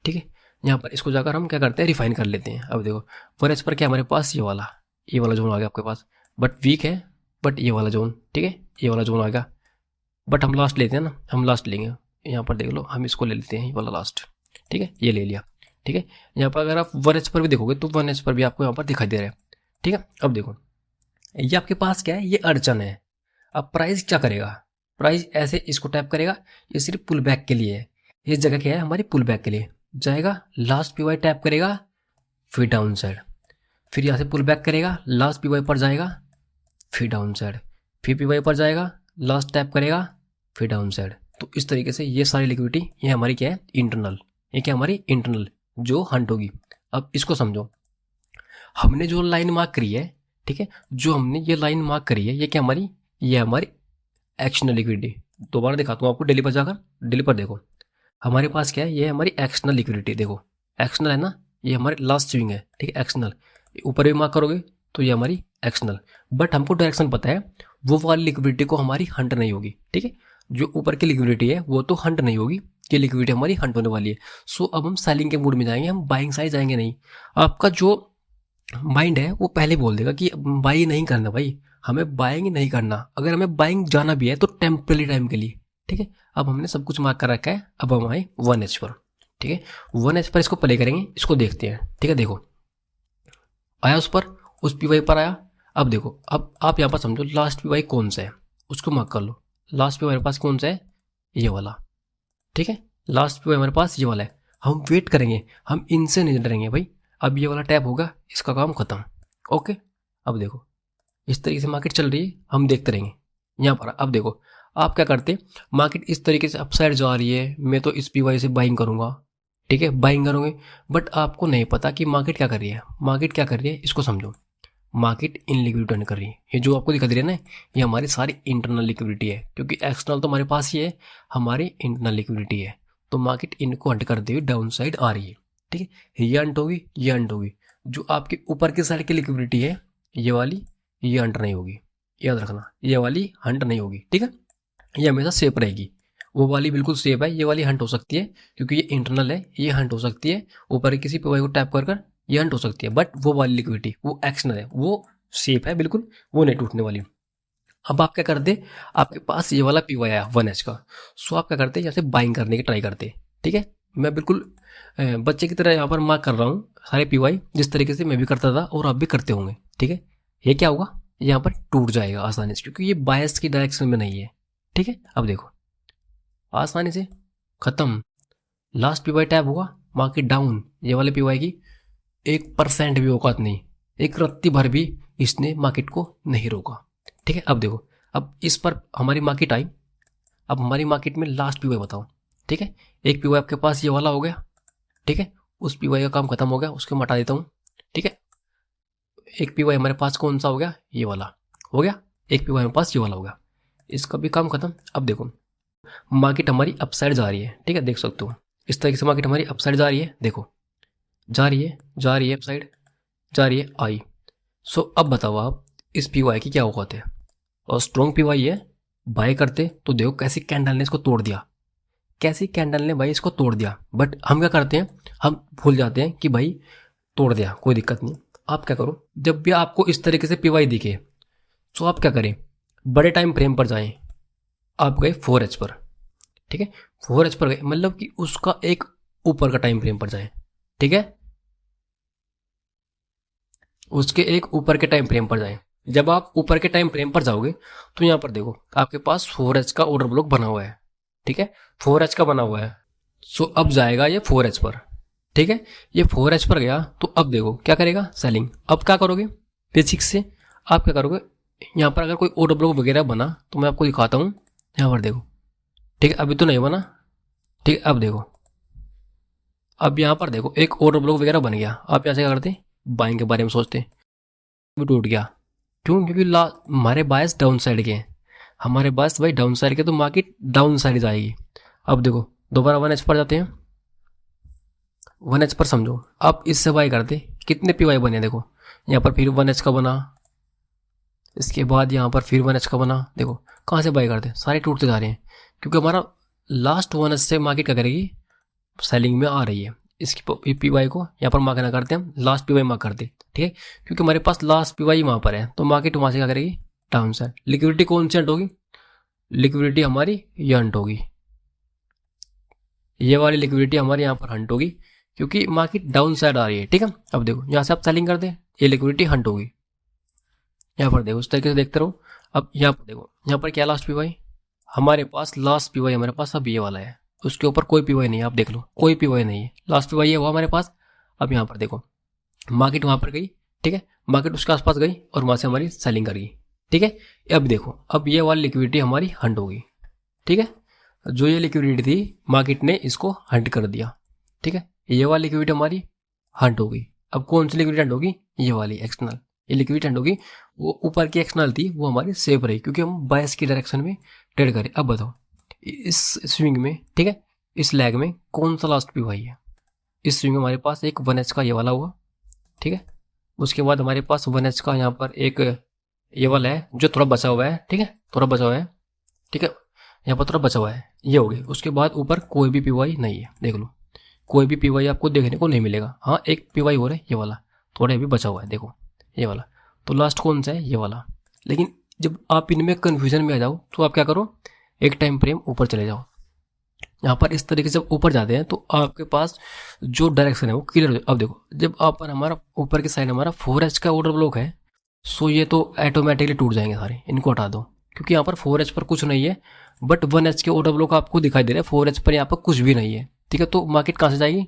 ठीक है, यहाँ पर इसको जाकर हम क्या करते हैं, रिफाइन कर लेते हैं। अब देखो 4H पर क्या हमारे पास ये वाला जोन आ गया आपके पास, बट वीक है, बट ये वाला जोन, ठीक है, ये वाला जोन आ गया, बट हम लास्ट लेते हैं ना, हम लास्ट लेंगे। यहाँ पर देख लो, हम इसको ले लेते हैं, ये वाला लास्ट। ठीक है, ये ले लिया। ठीक है, यहाँ पर अगर आप 1H पर भी देखोगे तो 1H पर भी आपको यहाँ पर दिखाई दे रहा है। ठीक है, अब देखो ये आपके पास क्या है, ये अड़चन है। अब प्राइस क्या करेगा, प्राइस ऐसे इसको टैप करेगा, ये सिर्फ पुल बैक के लिए है। ये जगह क्या है हमारी, पुल बैक के लिए जाएगा, लास्ट पीवाई टैप करेगा, फिर डाउन साइड, फिर यहाँ से पुल बैक करेगा, लास्ट पीवाई पर जाएगा, फिर डाउन साइड, फिर पीवाई पर जाएगा, लास्ट टैप करेगा, फिर डाउन साइड। तो इस तरीके से ये सारी लिक्विडिटी ये हमारी क्या है, इंटरनल, ये क्या हमारी इंटरनल जो हंट होगी। अब इसको समझो, हमने जो लाइन मार्क करी है, ठीक है, जो हमने ये लाइन मार्क करी है, ये क्या हमारी, ये हमारी एक्शनल लिक्विडिटी। दोबारा दिखाता हूँ आपको, डेली पर जाकर, डेली पर देखो हमारे पास क्या है, ये हमारी एक्शनल लिक्विडिटी। देखो एक्शनल है ना, ये हमारी लास्ट स्विंग है, ठीक है, एक्शनल। ऊपर भी मार्क करोगे तो ये हमारी एक्शनल, बट हमको डायरेक्शन पता है, वो वाली लिक्विडिटी को हमारी हंट नहीं होगी। ठीक है, जो ऊपर की लिक्विडिटी है वो तो हंट नहीं होगी, ये लिक्विडिटी हमारी हंट होने वाली है। सो अब हम सेलिंग के मूड में जाएंगे, हम बाइंग साइड जाएंगे नहीं। आपका जो माइंड है वो पहले बोल देगा कि बाई नहीं करना भाई, हमें बाइंग नहीं करना। अगर हमें बाइंग जाना भी है तो टेम्पररी टाइम के लिए। ठीक है, अब हमने सब कुछ मार्क कर रखा है, अब हम आए 1H पर। ठीक है, 1H पर इसको प्ले करेंगे, इसको देखते हैं। ठीक है, देखो आया उस पर, उस पीवाई पर आया। अब देखो, अब आप यहाँ पर समझो लास्ट पीवाई कौन सा है, उसको मार्क कर लो। लास्ट पीवाई हमारे पास कौन सा है, ये वाला। ठीक है, लास्ट पीवाई हमारे पास ये वाला है। हम वेट करेंगे, हम इनसे नहीं डरेंगे भाई। अब ये वाला टैप होगा, इसका काम खत्म। ओके, अब देखो इस तरीके से मार्केट चल रही है, हम देखते रहेंगे यहाँ पर। अब देखो आप क्या करते, मार्केट इस तरीके से अपसाइड जा रही है, मैं तो इस पीवाई से बाइंग करूंगा। ठीक है, बाइंग करोगे, बट आपको नहीं पता कि मार्केट क्या कर रही है। मार्केट क्या कर रही है इसको समझो, मार्केट इन लिक्विडिटी अर्न कर रही है। ये जो आपको दिखा दे रही है ना, ये हमारी सारी इंटरनल लिक्विडिटी है, क्योंकि एक्सटर्नल तो हमारे पास ही है, हमारी इंटरनल लिक्विडिटी है। तो मार्केट इनको हंट करते हुए डाउन साइड आ रही है। ठीक है, ये हंट होगी, ये हंट होगी। जो आपकी ऊपर की साइड की लिक्विडिटी है ये वाली, ये हंट नहीं होगी, याद रखना, ये वाली हंट नहीं होगी। ठीक है, ये हमेशा सेफ रहेगी। वो वाली बिल्कुल सेफ है, ये वाली हंट हो सकती है क्योंकि ये इंटरनल है, ये हंट हो सकती है। ऊपर किसी पीवाई को टैप कर कर ये हंट हो सकती है, बट वो वाली लिक्विडिटी वो एक्शनल है, वो सेफ है बिल्कुल, वो नहीं टूटने वाली। अब आप क्या करते, आपके पास ये वाला पीवाई आया 1H का, सो आप क्या करते, यहाँ से बाइंग करने की ट्राई करते। ठीक है, मैं बिल्कुल बच्चे की तरह यहाँ पर मार्क कर रहा हूँ सारे पीवाई, जिस तरीके से मैं भी करता था और आप भी करते होंगे। ठीक है, ये क्या होगा, यहाँ पर टूट जाएगा आसानी से, क्योंकि ये बायस की डायरेक्शन में नहीं है। ठीक है, अब देखो आसानी से खत्म, लास्ट पीवाई टैप हुआ, मार्केट डाउन। ये वाले पीवाई की 1% भी औकात नहीं, एक रत्ती भर भी इसने मार्केट को नहीं रोका। ठीक है, अब देखो, अब इस पर हमारी मार्केट आई, अब हमारी मार्केट में लास्ट पीवाई बताओ। ठीक है, एक पीवाई आपके पास ये वाला हो गया। ठीक है, उस पीवाई का काम खत्म हो गया, उसको हटा देता हूँ। ठीक है, एक पीवाई हमारे पास कौन सा हो गया, ये वाला हो गया, एक पीवाई हमारे पास ये वाला हो गया, इसका भी काम खत्म। अब देखो मार्केट हमारी अपसाइड जा रही है। ठीक है, देख सकते हो इस तरीके से मार्केट हमारी अपसाइड जा रही है। देखो जा रही है, जा रही है अपसाइड, जा रही है आई। सो अब बताओ आप इस पीवाई की क्या औकात है, और स्ट्रॉन्ग पीवाई है। बाय करते तो देखो कैसी कैंडल ने इसको तोड़ दिया, कैसी कैंडल ने भाई इसको तोड़ दिया। बट हम क्या करते हैं, हम भूल जाते हैं कि भाई तोड़ दिया कोई दिक्कत नहीं। आप क्या करो, जब भी आपको इस तरीके से पीवाई दिखे तो आप क्या करें, बड़े टाइम फ्रेम पर जाएं। आप गए 4H पर। ठीक है, 4H पर गए मतलब कि उसका एक ऊपर का टाइम फ्रेम पर जाएं। ठीक है, उसके एक ऊपर के टाइम फ्रेम पर जाएं। जब आप ऊपर के टाइम फ्रेम पर जाओगे तो यहाँ पर देखो आपके पास 4H का ऑर्डर ब्लॉक बना हुआ है। ठीक है, 4H का बना हुआ है। सो अब जाएगा ये 4H पर। ठीक है, ये 4H पर गया तो अब देखो क्या करेगा, सेलिंग। अब क्या करोगे, बेसिक से आप क्या करोगे, यहाँ पर अगर कोई ऑर्डर ब्लॉक वगैरह बना तो मैं आपको दिखाता हूँ। यहाँ पर देखो, ठीक है, अभी तो नहीं बना। ठीक है, अब देखो, अब यहाँ पर देखो एक ऑर्डर ब्लॉक वगैरह बन गया। आप यहाँ से क्या करते, बाइंग के बारे में सोचते, भी टूट गया। क्यों, क्योंकि हमारे बायस डाउन साइड के हैं, हमारे बायस भाई डाउन साइड के, तो मार्केट डाउन साइड जाएगी। अब देखो दोबारा 1H पर जाते हैं, 1H पर समझो आप इससे बाई करते, कितने पीवाई बने देखो, यहाँ पर फिर 1H का बना, इसके बाद यहाँ पर फिर 1H का बना। देखो कहाँ से बाई करते, सारे टूटते जा रहे हैं, क्योंकि हमारा लास्ट 1H से मार्केट क्या करेगी, सेलिंग में आ रही है, इसकी पी वाई को यहाँ पर मार्क ना करते हैं, हम लास्ट पी वाई मार्क करते हैं, ठीक है, क्योंकि हमारे पास लास्ट पी वाई वहाँ पर है, तो मार्केट वहाँ से क्या करेगी, डाउन साइड। लिक्विडिटी कौन सी हंट होगी, लिक्विडिटी हमारी ये हंट होगी, ये वाली लिक्विडिटी हमारी यहाँ पर हंट होगी, क्योंकि मार्केट डाउन साइड आ रही है, ठीक है। अब देखो यहाँ से आप सेलिंग कर दें, ये लिक्विडिटी हंट होगी, यहाँ पर देखो इस तरीके से देखते रहो। अब यहाँ पर देखो, यहाँ पर क्या लास्ट पी वाई, हमारे पास लास्ट पी वाई हमारे पास अब ये वाला है, उसके ऊपर कोई पी वाई नहीं है, आप देख लो कोई पी वाई नहीं है, लास्ट पी वाई है वो हमारे पास। अब यहाँ पर देखो मार्केट वहाँ पर गई, ठीक है, मार्केट उसके आसपास गई और वहाँ से हमारी सेलिंग कर गई, ठीक है। अब देखो अब ये वाली लिक्विडिटी हमारी हंट होगी, ठीक है, जो ये लिक्विडिटी थी मार्केट ने इसको हंट कर दिया, ठीक है, ये वाली लिक्विडिटी हमारी हंट होगी। अब कौन सी लिक्विडिटी हंट होगी, ये वाली एक्सटर्नल, ये लिक्विडिटी हंट होगी, वो ऊपर की एक्सटर्नल थी वो हमारी सेफ रही, क्योंकि हम बायस की डायरेक्शन में ट्रेड करें। अब बताओ इस स्विंग में, ठीक है, इस लैग में कौन सा लास्ट पी वाई है, इस स्विंग में हमारे पास एक 1H का ये वाला हुआ, ठीक है, उसके बाद हमारे पास 1H का यहाँ पर एक ये वाला है जो थोड़ा बचा हुआ है, ठीक है, थोड़ा बचा हुआ है, ठीक है, यहाँ पर थोड़ा बचा हुआ है, ये हो गई। उसके बाद ऊपर कोई भी पी वाई नहीं है, देख लो कोई भी पी वाई आपको देखने को नहीं मिलेगा। हाँ एक पी वाई हो रहा है ये वाला, थोड़ा भी बचा हुआ है, देखो ये वाला। तो लास्ट कौन सा है, ये वाला। लेकिन जब आप इनमें कन्फ्यूजन में आ जाओ तो आप क्या करो, एक टाइम फ्रेम ऊपर चले जाओ। यहाँ पर इस तरीके से जब ऊपर जाते हैं तो आपके पास जो डायरेक्शन है वो क्लियर हो जाए। अब देखो जब आप पर हमारा ऊपर की साइड हमारा 4H का ऑर्डर ब्लॉक है, सो ये तो ऑटोमेटिकली टूट जाएंगे सारे, इनको हटा दो, क्योंकि यहाँ पर 4H पर कुछ नहीं है, बट 1H के ऑर्डर ब्लॉक आपको दिखाई दे रहे हैं, 4H पर यहाँ पर कुछ भी नहीं है, ठीक है। तो मार्केट कहाँ से जाएगी,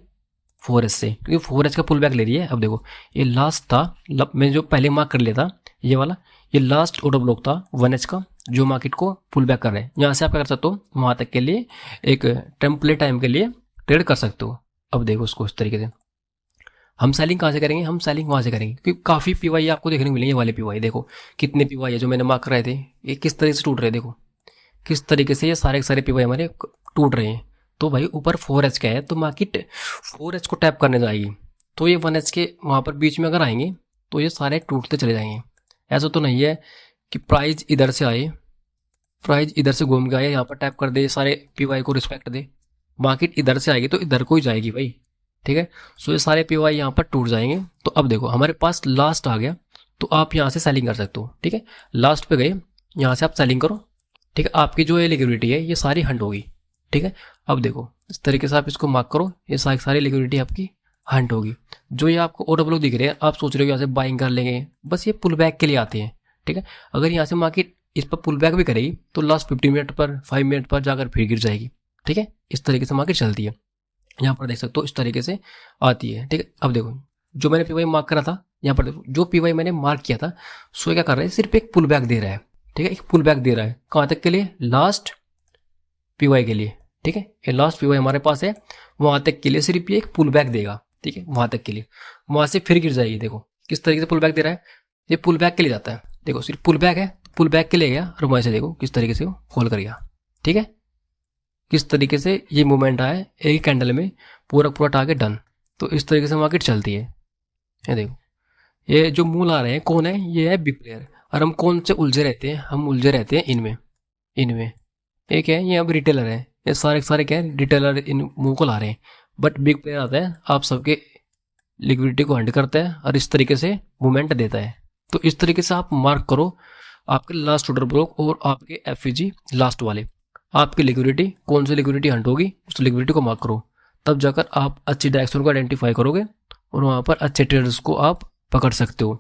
4H से, क्योंकि 4H का पुल बैक ले रही है। अब देखो ये लास्ट था, मैं जो पहले मार्क कर लिया था ये वाला, ये लास्ट ऑर्डर ब्लॉक था 1H का, जो मार्केट को पुल बैक कर रहे हैं। यहाँ से आप क्या कर सकते हो, वहाँ तक के लिए एक टेम्पलेट टाइम के लिए ट्रेड कर सकते हो। अब देखो उसको इस तरीके से हम सेलिंग कहाँ से करेंगे, हम सेलिंग वहाँ से करेंगे, क्योंकि काफ़ी पीवाई आपको देखने को मिलेंगे। ये वाले पीवाई देखो कितने पीवाई है जो मैंने मार्क कराए थे, ये किस तरीके से टूट रहे हैं, देखो किस तरीके से ये सारे के सारे पीवाई हमारे टूट रहे हैं। तो भाई ऊपर 4H का है तो मार्केट 4H को टैप करने जाएगी, तो ये 1H के वहाँ पर बीच में अगर आएंगे तो ये सारे टूटते चले जाएंगे। ऐसा तो नहीं है कि प्राइस इधर से आए, प्राइस इधर से घूम के आए, यहाँ पर टैप कर दे, सारे पीवाई को रिस्पेक्ट दे, मार्केट इधर से आएगी तो इधर को ही जाएगी भाई, ठीक है। सो ये सारे पीवाई यहाँ पर टूट जाएंगे। तो अब देखो हमारे पास लास्ट आ गया, तो आप यहाँ से सेलिंग कर सकते हो, ठीक है। लास्ट पे गए, यहाँ से आप सेलिंग करो, ठीक है। आपकी जो ये लिक्विडिटी है ये सारी हंट होगी, ठीक है। अब देखो इस तरीके से आप इसको मार्क करो, ये सारी लिक्विडिटी आपकी हंट होगी। जो ये आपको ऑर्डर ब्लॉक दिख रहे हैं, आप सोच रहे हो यहाँ से बाइंग कर लेंगे, बस ये पुल बैक के लिए आते हैं, ठीक है। अगर यहाँ से मार्केट इस पर पुल बैक भी करेगी तो लास्ट 50 मिनट पर 5 मिनट पर जाकर फिर गिर जाएगी, ठीक है। इस तरीके से मार्केट चलती है, यहाँ पर देख सकते हो इस तरीके से आती है, ठीक है। अब देखो जो मैंने पीवाई मार्क करा था, यहाँ पर देखो जो पीवाई मैंने मार्क किया था, सो क्या कर रहा है, सिर्फ एक पुल बैक दे रहा है, ठीक है। एक पुल बैक दे रहा है कहाँ तक के लिए, लास्ट पीवाई के लिए, ठीक है। ये लास्ट पीवाई हमारे पास है, वहां तक के लिए सिर्फ ये एक पुल बैक देगा, ठीक है, वहां तक के लिए। वहां से फिर गिर जाएगी, देखो किस तरीके से पुल बैक दे रहा है, ये पुल बैक के लिए जाता है, देखो सिर्फ पुल बैक है, पुल बैक के लिए गया और वहां से देखो किस तरीके से वो फॉल कर गया, ठीक है। किस तरीके से ये मूवमेंट आया है, एक कैंडल में पूरा पूरा टारगेट डन। तो इस तरीके से मार्केट चलती है। ये देखो ये जो मूल आ रहे हैं कौन है, ये है बिग प्लेयर। और हम कौन से उलझे रहते हैं, हम उलझे रहते हैं इनमें एक है ये अब रिटेलर है, ये सारे के सारे क्या है, रिटेलर इन मुंह को ला रहे हैं। बट बिग प्लेयर आता है, आप सबके लिक्विडिटी को हंड करता है और इस तरीके से मूवमेंट देता है। तो इस तरीके से आप मार्क करो आपके लास्ट ऑर्डर ब्लॉक और आपके एफईजी लास्ट वाले, आपकी लिक्विडिटी कौन सी लिक्विडिटी हंट होगी, उस लिक्विडिटी को मार्क करो, तब जाकर आप अच्छी डायरेक्शन को आइडेंटिफाई करोगे और वहाँ पर अच्छे ट्रेडर्स को आप पकड़ सकते हो,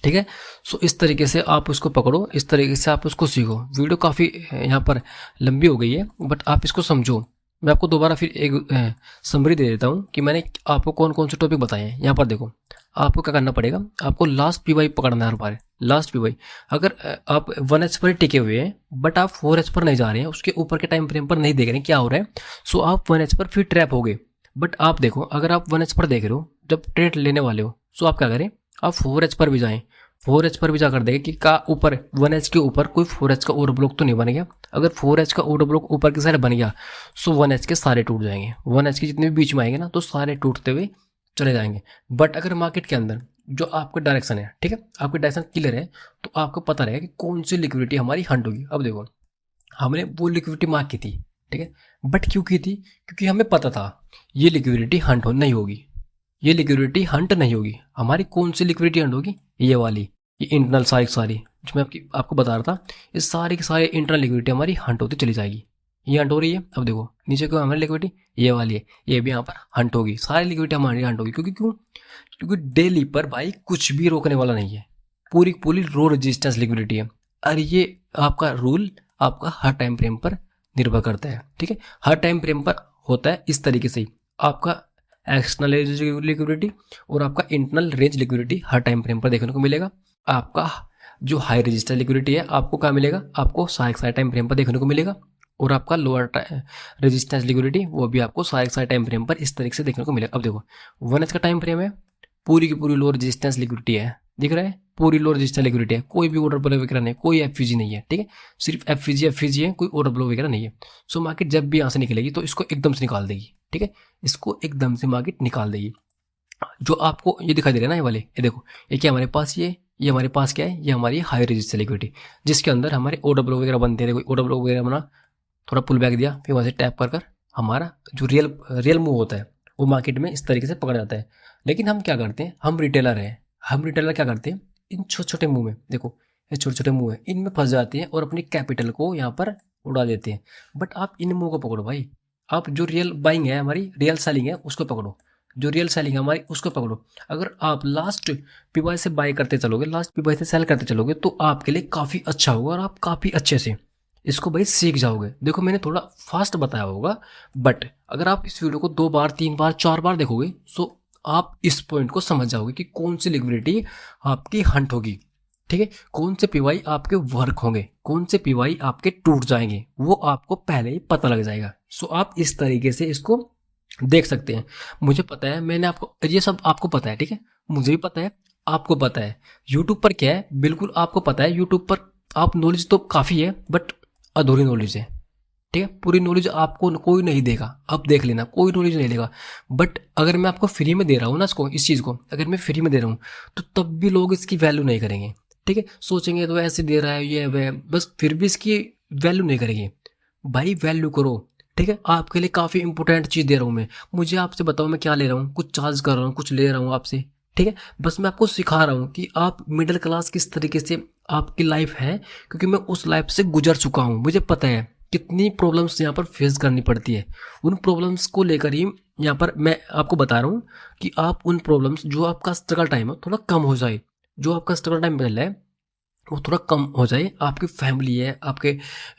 ठीक है। सो इस तरीके से आप उसको पकड़ो, इस तरीके से आप उसको सीखो। वीडियो काफ़ी यहाँ पर लंबी हो गई है, बट आप इसको समझो। मैं आपको दोबारा फिर एक समरी दे देता हूँ कि मैंने आपको कौन कौन से टॉपिक बताए हैं। यहाँ पर देखो आपको क्या करना पड़ेगा, आपको लास्ट पीवाई पकड़ना है हर बार, लास्ट पीवाई। अगर आप 1H पर टिके हुए हैं बट आप 4H पर नहीं जा रहे हैं, उसके ऊपर के टाइम फ्रेम पर नहीं देख रहे हैं क्या हो रहा है, सो आप 1H पर फिर ट्रैप हो गए। बट आप देखो अगर आप 1H पर देख रहे हो जब ट्रेड लेने वाले हो, सो आप क्या करें, आप 4H पर भी जाएं, 4H पर भी जाकर देखें कि का ऊपर 1H के ऊपर कोई 4H का ऑर्डर ब्लॉक तो नहीं बन गया। अगर 4H का ऑर्डर ब्लॉक ऊपर की साइड बन गया, सो 1H के सारे टूट जाएंगे, 1H के जितने भी बीच में आएंगे ना तो सारे टूटते हुए चले जाएंगे। बट अगर मार्केट के अंदर जो आपका डायरेक्शन है, ठीक है, आपकी डायरेक्शन क्लियर है, तो आपको पता रहेगा कि कौन सी लिक्विडिटी हमारी हंट होगी। अब देखो हमने वो लिक्विडिटी मार्क की थी, ठीक है, बट क्यों की थी? क्योंकि हमें पता था ये लिक्विडिटी हंट नहीं होगी, ये लिक्विडिटी हंट नहीं होगी। हमारी कौन सी लिक्विडिटी हंट होगी? ये वाली, ये इंटरनल सारी की सारी जो मैं आपको बता रहा था, ये सारी की सारी इंटरनल लिक्विडिटी हमारी हंट होती चली जाएगी। ये हंट हो रही है। अब देखो नीचे क्यों हमारी लिक्विडिटी ये वाली है, ये भी यहाँ पर हंट होगी, सारी लिक्विडिटी हमारी हंट होगी। क्योंकि क्यों? क्योंकि डेली पर भाई कुछ भी रोकने वाला नहीं है, पूरी पूरी लो रेजिस्टेंस लिक्विडिटी है। और ये आपका रूल आपका हर टाइम फ्रेम पर निर्भर करता है, ठीक है। हर टाइम फ्रेम पर होता है इस तरीके से ही, आपका एक्सटर्नल रेंज लिक्विडिटी और आपका इंटरनल रेंज लिक्विडिटी हर टाइम फ्रेम पर देखने को मिलेगा। आपका जो हाई रजिस्टर लिक्विडिटी है आपको क्या मिलेगा? आपको सारे टाइम फ्रेम पर देखने को मिलेगा। और आपका लोअर रेजिस्टेंस लिक्विडिटी वो भी आपको सारे टाइम फ्रेम पर इस तरीके से देखने को मिलेगा। अब देखो 1 का टाइम फ्रेम है, पूरी की पूरी लो रेजिस्टेंस लिक्विडिटी है, दिख रहा है, पूरी लो रेजिस्टेंस लिक्विडिटी है, कोई भी ऑर्डर ब्लो वगैरह नहीं, कोई एफवीजी नहीं है, ठीक है, सिर्फ एफवीजी है, कोई ऑर्डर ब्लो वगैरह नहीं है। सो मार्केट जब भी यहाँ से निकलेगी तो इसको एकदम से निकाल देगी, ठीक है, इसको एकदम से मार्केट निकाल देगी। जो आपको ये दिखाई दे रहा है ना, ये वाले, ये देखो, ये क्या हमारे पास, ये हमारे पास क्या है? ये हमारी हाई रेजिस्टेंस लिक्विडिटी, जिसके अंदर हमारे ऑर्डर ब्लो वगैरह बनते हैं। देखो ऑर्डर ब्लो वगैरह बना, थोड़ा पुल बैक दिया, फिर वहाँ से टैप कर हमारा जो रियल मूव होता है वो मार्केट में इस तरीके से पकड़ जाता है। लेकिन हम क्या करते हैं? हम रिटेलर हैं, हम रिटेलर क्या करते हैं? इन छोटे छोटे मूव में, देखो ये छोटे छोटे मूव है, इनमें फंस जाते हैं और अपनी कैपिटल को यहाँ पर उड़ा देते हैं। बट आप इन मूव को पकड़ो भाई, आप जो रियल बाइंग है हमारी, रियल सेलिंग है उसको पकड़ो, जो रियल सेलिंग है हमारी उसको पकड़ो। अगर आप लास्ट पीवाई से बाई करते चलोगे, लास्ट पीवाई से सेल करते चलोगे तो आपके लिए काफ़ी अच्छा होगा और आप काफ़ी अच्छे से इसको भाई सीख जाओगे। देखो मैंने थोड़ा फास्ट बताया होगा, बट अगर आप इस वीडियो को 2 बार 3 बार 4 बार देखोगे सो आप इस पॉइंट को समझ जाओगे कि कौन सी लिक्विडिटी आपकी हंट होगी, ठीक है, कौन से पीवाई आपके वर्क होंगे, कौन से पीवाई आपके टूट जाएंगे, वो आपको पहले ही पता लग जाएगा। सो आप इस तरीके से इसको देख सकते हैं। मुझे पता है, मैंने आपको ये सब आपको पता है, ठीक है, मुझे भी पता है, आपको पता है। यूट्यूब पर क्या है बिल्कुल आपको पता है, यूट्यूब पर आप नॉलेज तो काफ़ी है बट अधूरी नॉलेज है, ठीक है, पूरी नॉलेज आपको कोई नहीं देगा, अब देख लेना, कोई नॉलेज नहीं देगा। बट अगर मैं आपको फ्री में दे रहा हूँ ना इसको, इस चीज़ को अगर मैं फ्री में दे रहा हूँ तो तब भी लोग इसकी वैल्यू नहीं करेंगे, ठीक है, सोचेंगे तो ऐसे दे रहा है ये वह, बस फिर भी इसकी वैल्यू नहीं करेंगे। भाई वैल्यू करो, ठीक है, आपके लिए काफ़ी इंपॉर्टेंट चीज़ दे रहा हूँ मैं, मुझे आपसे बताओ मैं क्या ले रहा हूँ, कुछ चार्ज कर रहा हूँ, कुछ ले रहा हूँ आपसे, ठीक है, बस मैं आपको सिखा रहा हूँ कि आप मिडिल क्लास किस तरीके से आपकी लाइफ है, क्योंकि मैं उस लाइफ से गुजर चुका हूँ, मुझे पता है कितनी प्रॉब्लम्स यहाँ पर फेस करनी पड़ती है। उन प्रॉब्लम्स को लेकर ही यहाँ पर मैं आपको बता रहा हूँ कि आप उन प्रॉब्लम्स, जो आपका स्ट्रगल टाइम है थोड़ा कम हो जाए, जो आपका स्ट्रगल टाइम पहले है वो थोड़ा कम हो जाए, आपकी फैमिली है, आपके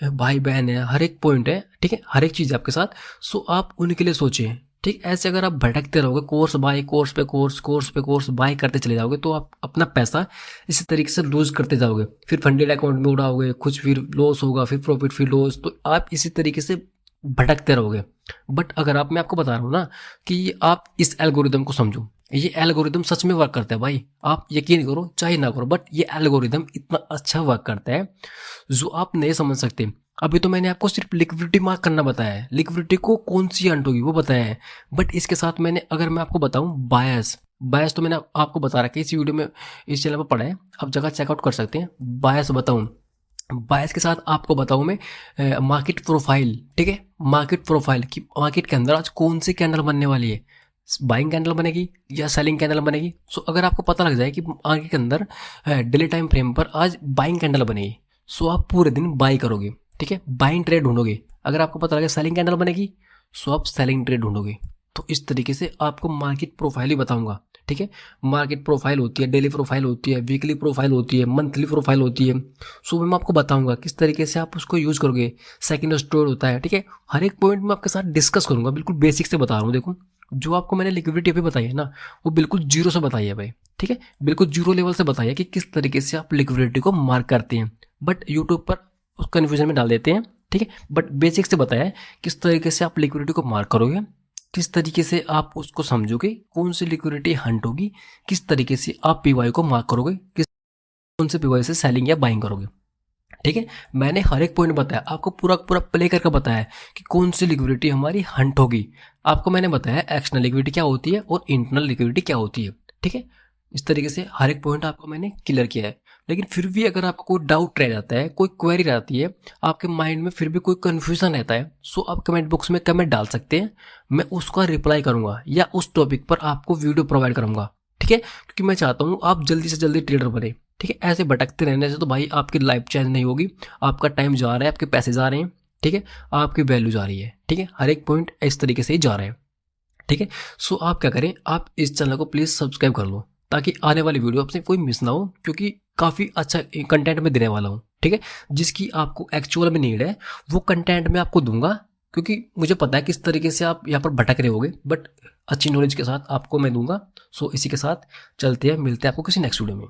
भाई बहन है, हर एक पॉइंट है, ठीक है, हर एक चीज़ आपके साथ, सो आप उनके लिए सोचिए, ठीक। ऐसे अगर आप भटकते रहोगे, कोर्स बाय कोर्स पे कोर्स, कोर्स पे कोर्स बाय करते चले जाओगे तो आप अपना पैसा इसी तरीके से लूज करते जाओगे, फिर फंडेड अकाउंट में उड़ाओगे, कुछ फिर लॉस होगा, फिर प्रॉफिट, फिर लॉस, तो आप इसी तरीके से भटकते रहोगे। बट अगर आप, मैं आपको बता रहा हूँ ना कि आप इस एल्गोरिदम को समझो, ये एल्गोरिदम सच में वर्क करता है भाई, आप यकीन करो चाहे ना करो, बट ये एल्गोरिदम इतना अच्छा वर्क करता है जो आप नहीं समझ सकते। अभी तो मैंने आपको सिर्फ लिक्विडिटी मार्क करना बताया है, लिक्विडिटी को कौन सी अंट होगी वो बताया है, बट इसके साथ मैंने, अगर मैं आपको बताऊं बायस, बायस तो मैंने आपको बता रखा है इस वीडियो में, इस चैनल पर पढ़ा है, आप जगह चेकआउट कर सकते हैं। बायस बताऊं, बायस के साथ आपको बताऊं मैं मार्केट प्रोफाइल, ठीक है, मार्केट प्रोफाइल की मार्केट के अंदर आज कौन सी कैंडल बनने वाली है, बाइंग कैंडल बनेगी या सेलिंग कैंडल बनेगी। सो अगर आपको पता लग जाए कि आगे के अंदर डेली टाइम फ्रेम पर आज बाइंग कैंडल बनेगी, सो आप पूरे दिन बाई करोगे, ठीक है, बाइंग ट्रेड ढूंढोगे। अगर आपको पता लगे सेलिंग कैंडल बनेगी सो आप सेलिंग ट्रेड ढूंढोगे। तो इस तरीके से आपको मार्केट प्रोफाइल ही बताऊंगा, ठीक है, मार्केट प्रोफाइल होती है, डेली प्रोफाइल होती है, वीकली प्रोफाइल होती है, मंथली प्रोफाइल होती है। सो मैं आपको बताऊंगा किस तरीके से आप उसको यूज करोगे, सेकंड स्टोर होता है, ठीक है, हर एक पॉइंट में आपके साथ डिस्कस करूंगा, बिल्कुल बेसिक से बता रहा हूँ। देखो जो आपको मैंने लिक्विडिटी अभी बताई है ना, वो बिल्कुल जीरो से बताई है भाई, ठीक है, बिल्कुल जीरो लेवल से बताइए कि किस तरीके से आप लिक्विडिटी को मार्क करते हैं। बट यूट्यूब पर उस कन्फ्यूजन में डाल देते हैं, ठीक है, बट बेसिक से बताया है किस तरीके से आप लिक्विडिटी को मार्क करोगे, किस तरीके से आप उसको समझोगे, कौन सी लिक्विडिटी हंट होगी, किस तरीके से आप पीवाई को मार्क करोगे, किस कौन से पीवाई से सेलिंग या बाइंग करोगे, ठीक है। मैंने हर एक पॉइंट बताया, आपको पूरा पूरा प्ले करके बताया कि कौन सी लिक्विडिटी हमारी हंट होगी। आपको मैंने बताया एक्सटर्नल लिक्विडिटी क्या होती है और इंटरनल लिक्विडिटी क्या होती है, ठीक है। इस तरीके से हर एक पॉइंट आपको मैंने क्लियर किया है। लेकिन फिर भी अगर आपको कोई डाउट रह जाता है, कोई क्वेरी रहती है, आपके माइंड में फिर भी कोई कन्फ्यूजन रहता है, सो आप कमेंट बॉक्स में कमेंट डाल सकते हैं। मैं उसका रिप्लाई करूंगा या उस टॉपिक पर आपको वीडियो प्रोवाइड करूंगा। ठीक है, क्योंकि मैं चाहता हूँ आप जल्दी से जल्दी ट्रेडर बने। ठीक है, ऐसे भटकते रहने से तो भाई आपकी लाइफ चेंज नहीं होगी। आपका टाइम जा रहा है, आपके पैसे जा रहे हैं। ठीक है, आपकी वैल्यू जा रही है। ठीक है, हर एक पॉइंट इस तरीके से ही जा रहे हैं। ठीक है, सो आप क्या करें, आप इस चैनल को प्लीज़ सब्सक्राइब कर लो ताकि आने वाली वीडियो आपसे कोई मिस ना हो, क्योंकि काफ़ी अच्छा कंटेंट मैं देने वाला हूँ। ठीक है, जिसकी आपको एक्चुअल में नीड है वो कंटेंट मैं आपको दूंगा, क्योंकि मुझे पता है किस तरीके से आप यहाँ पर भटक रहे होगे, बट अच्छी नॉलेज के साथ आपको मैं दूंगा। सो इसी के साथ चलते हैं, मिलते हैं आपको किसी नेक्स्ट वीडियो में।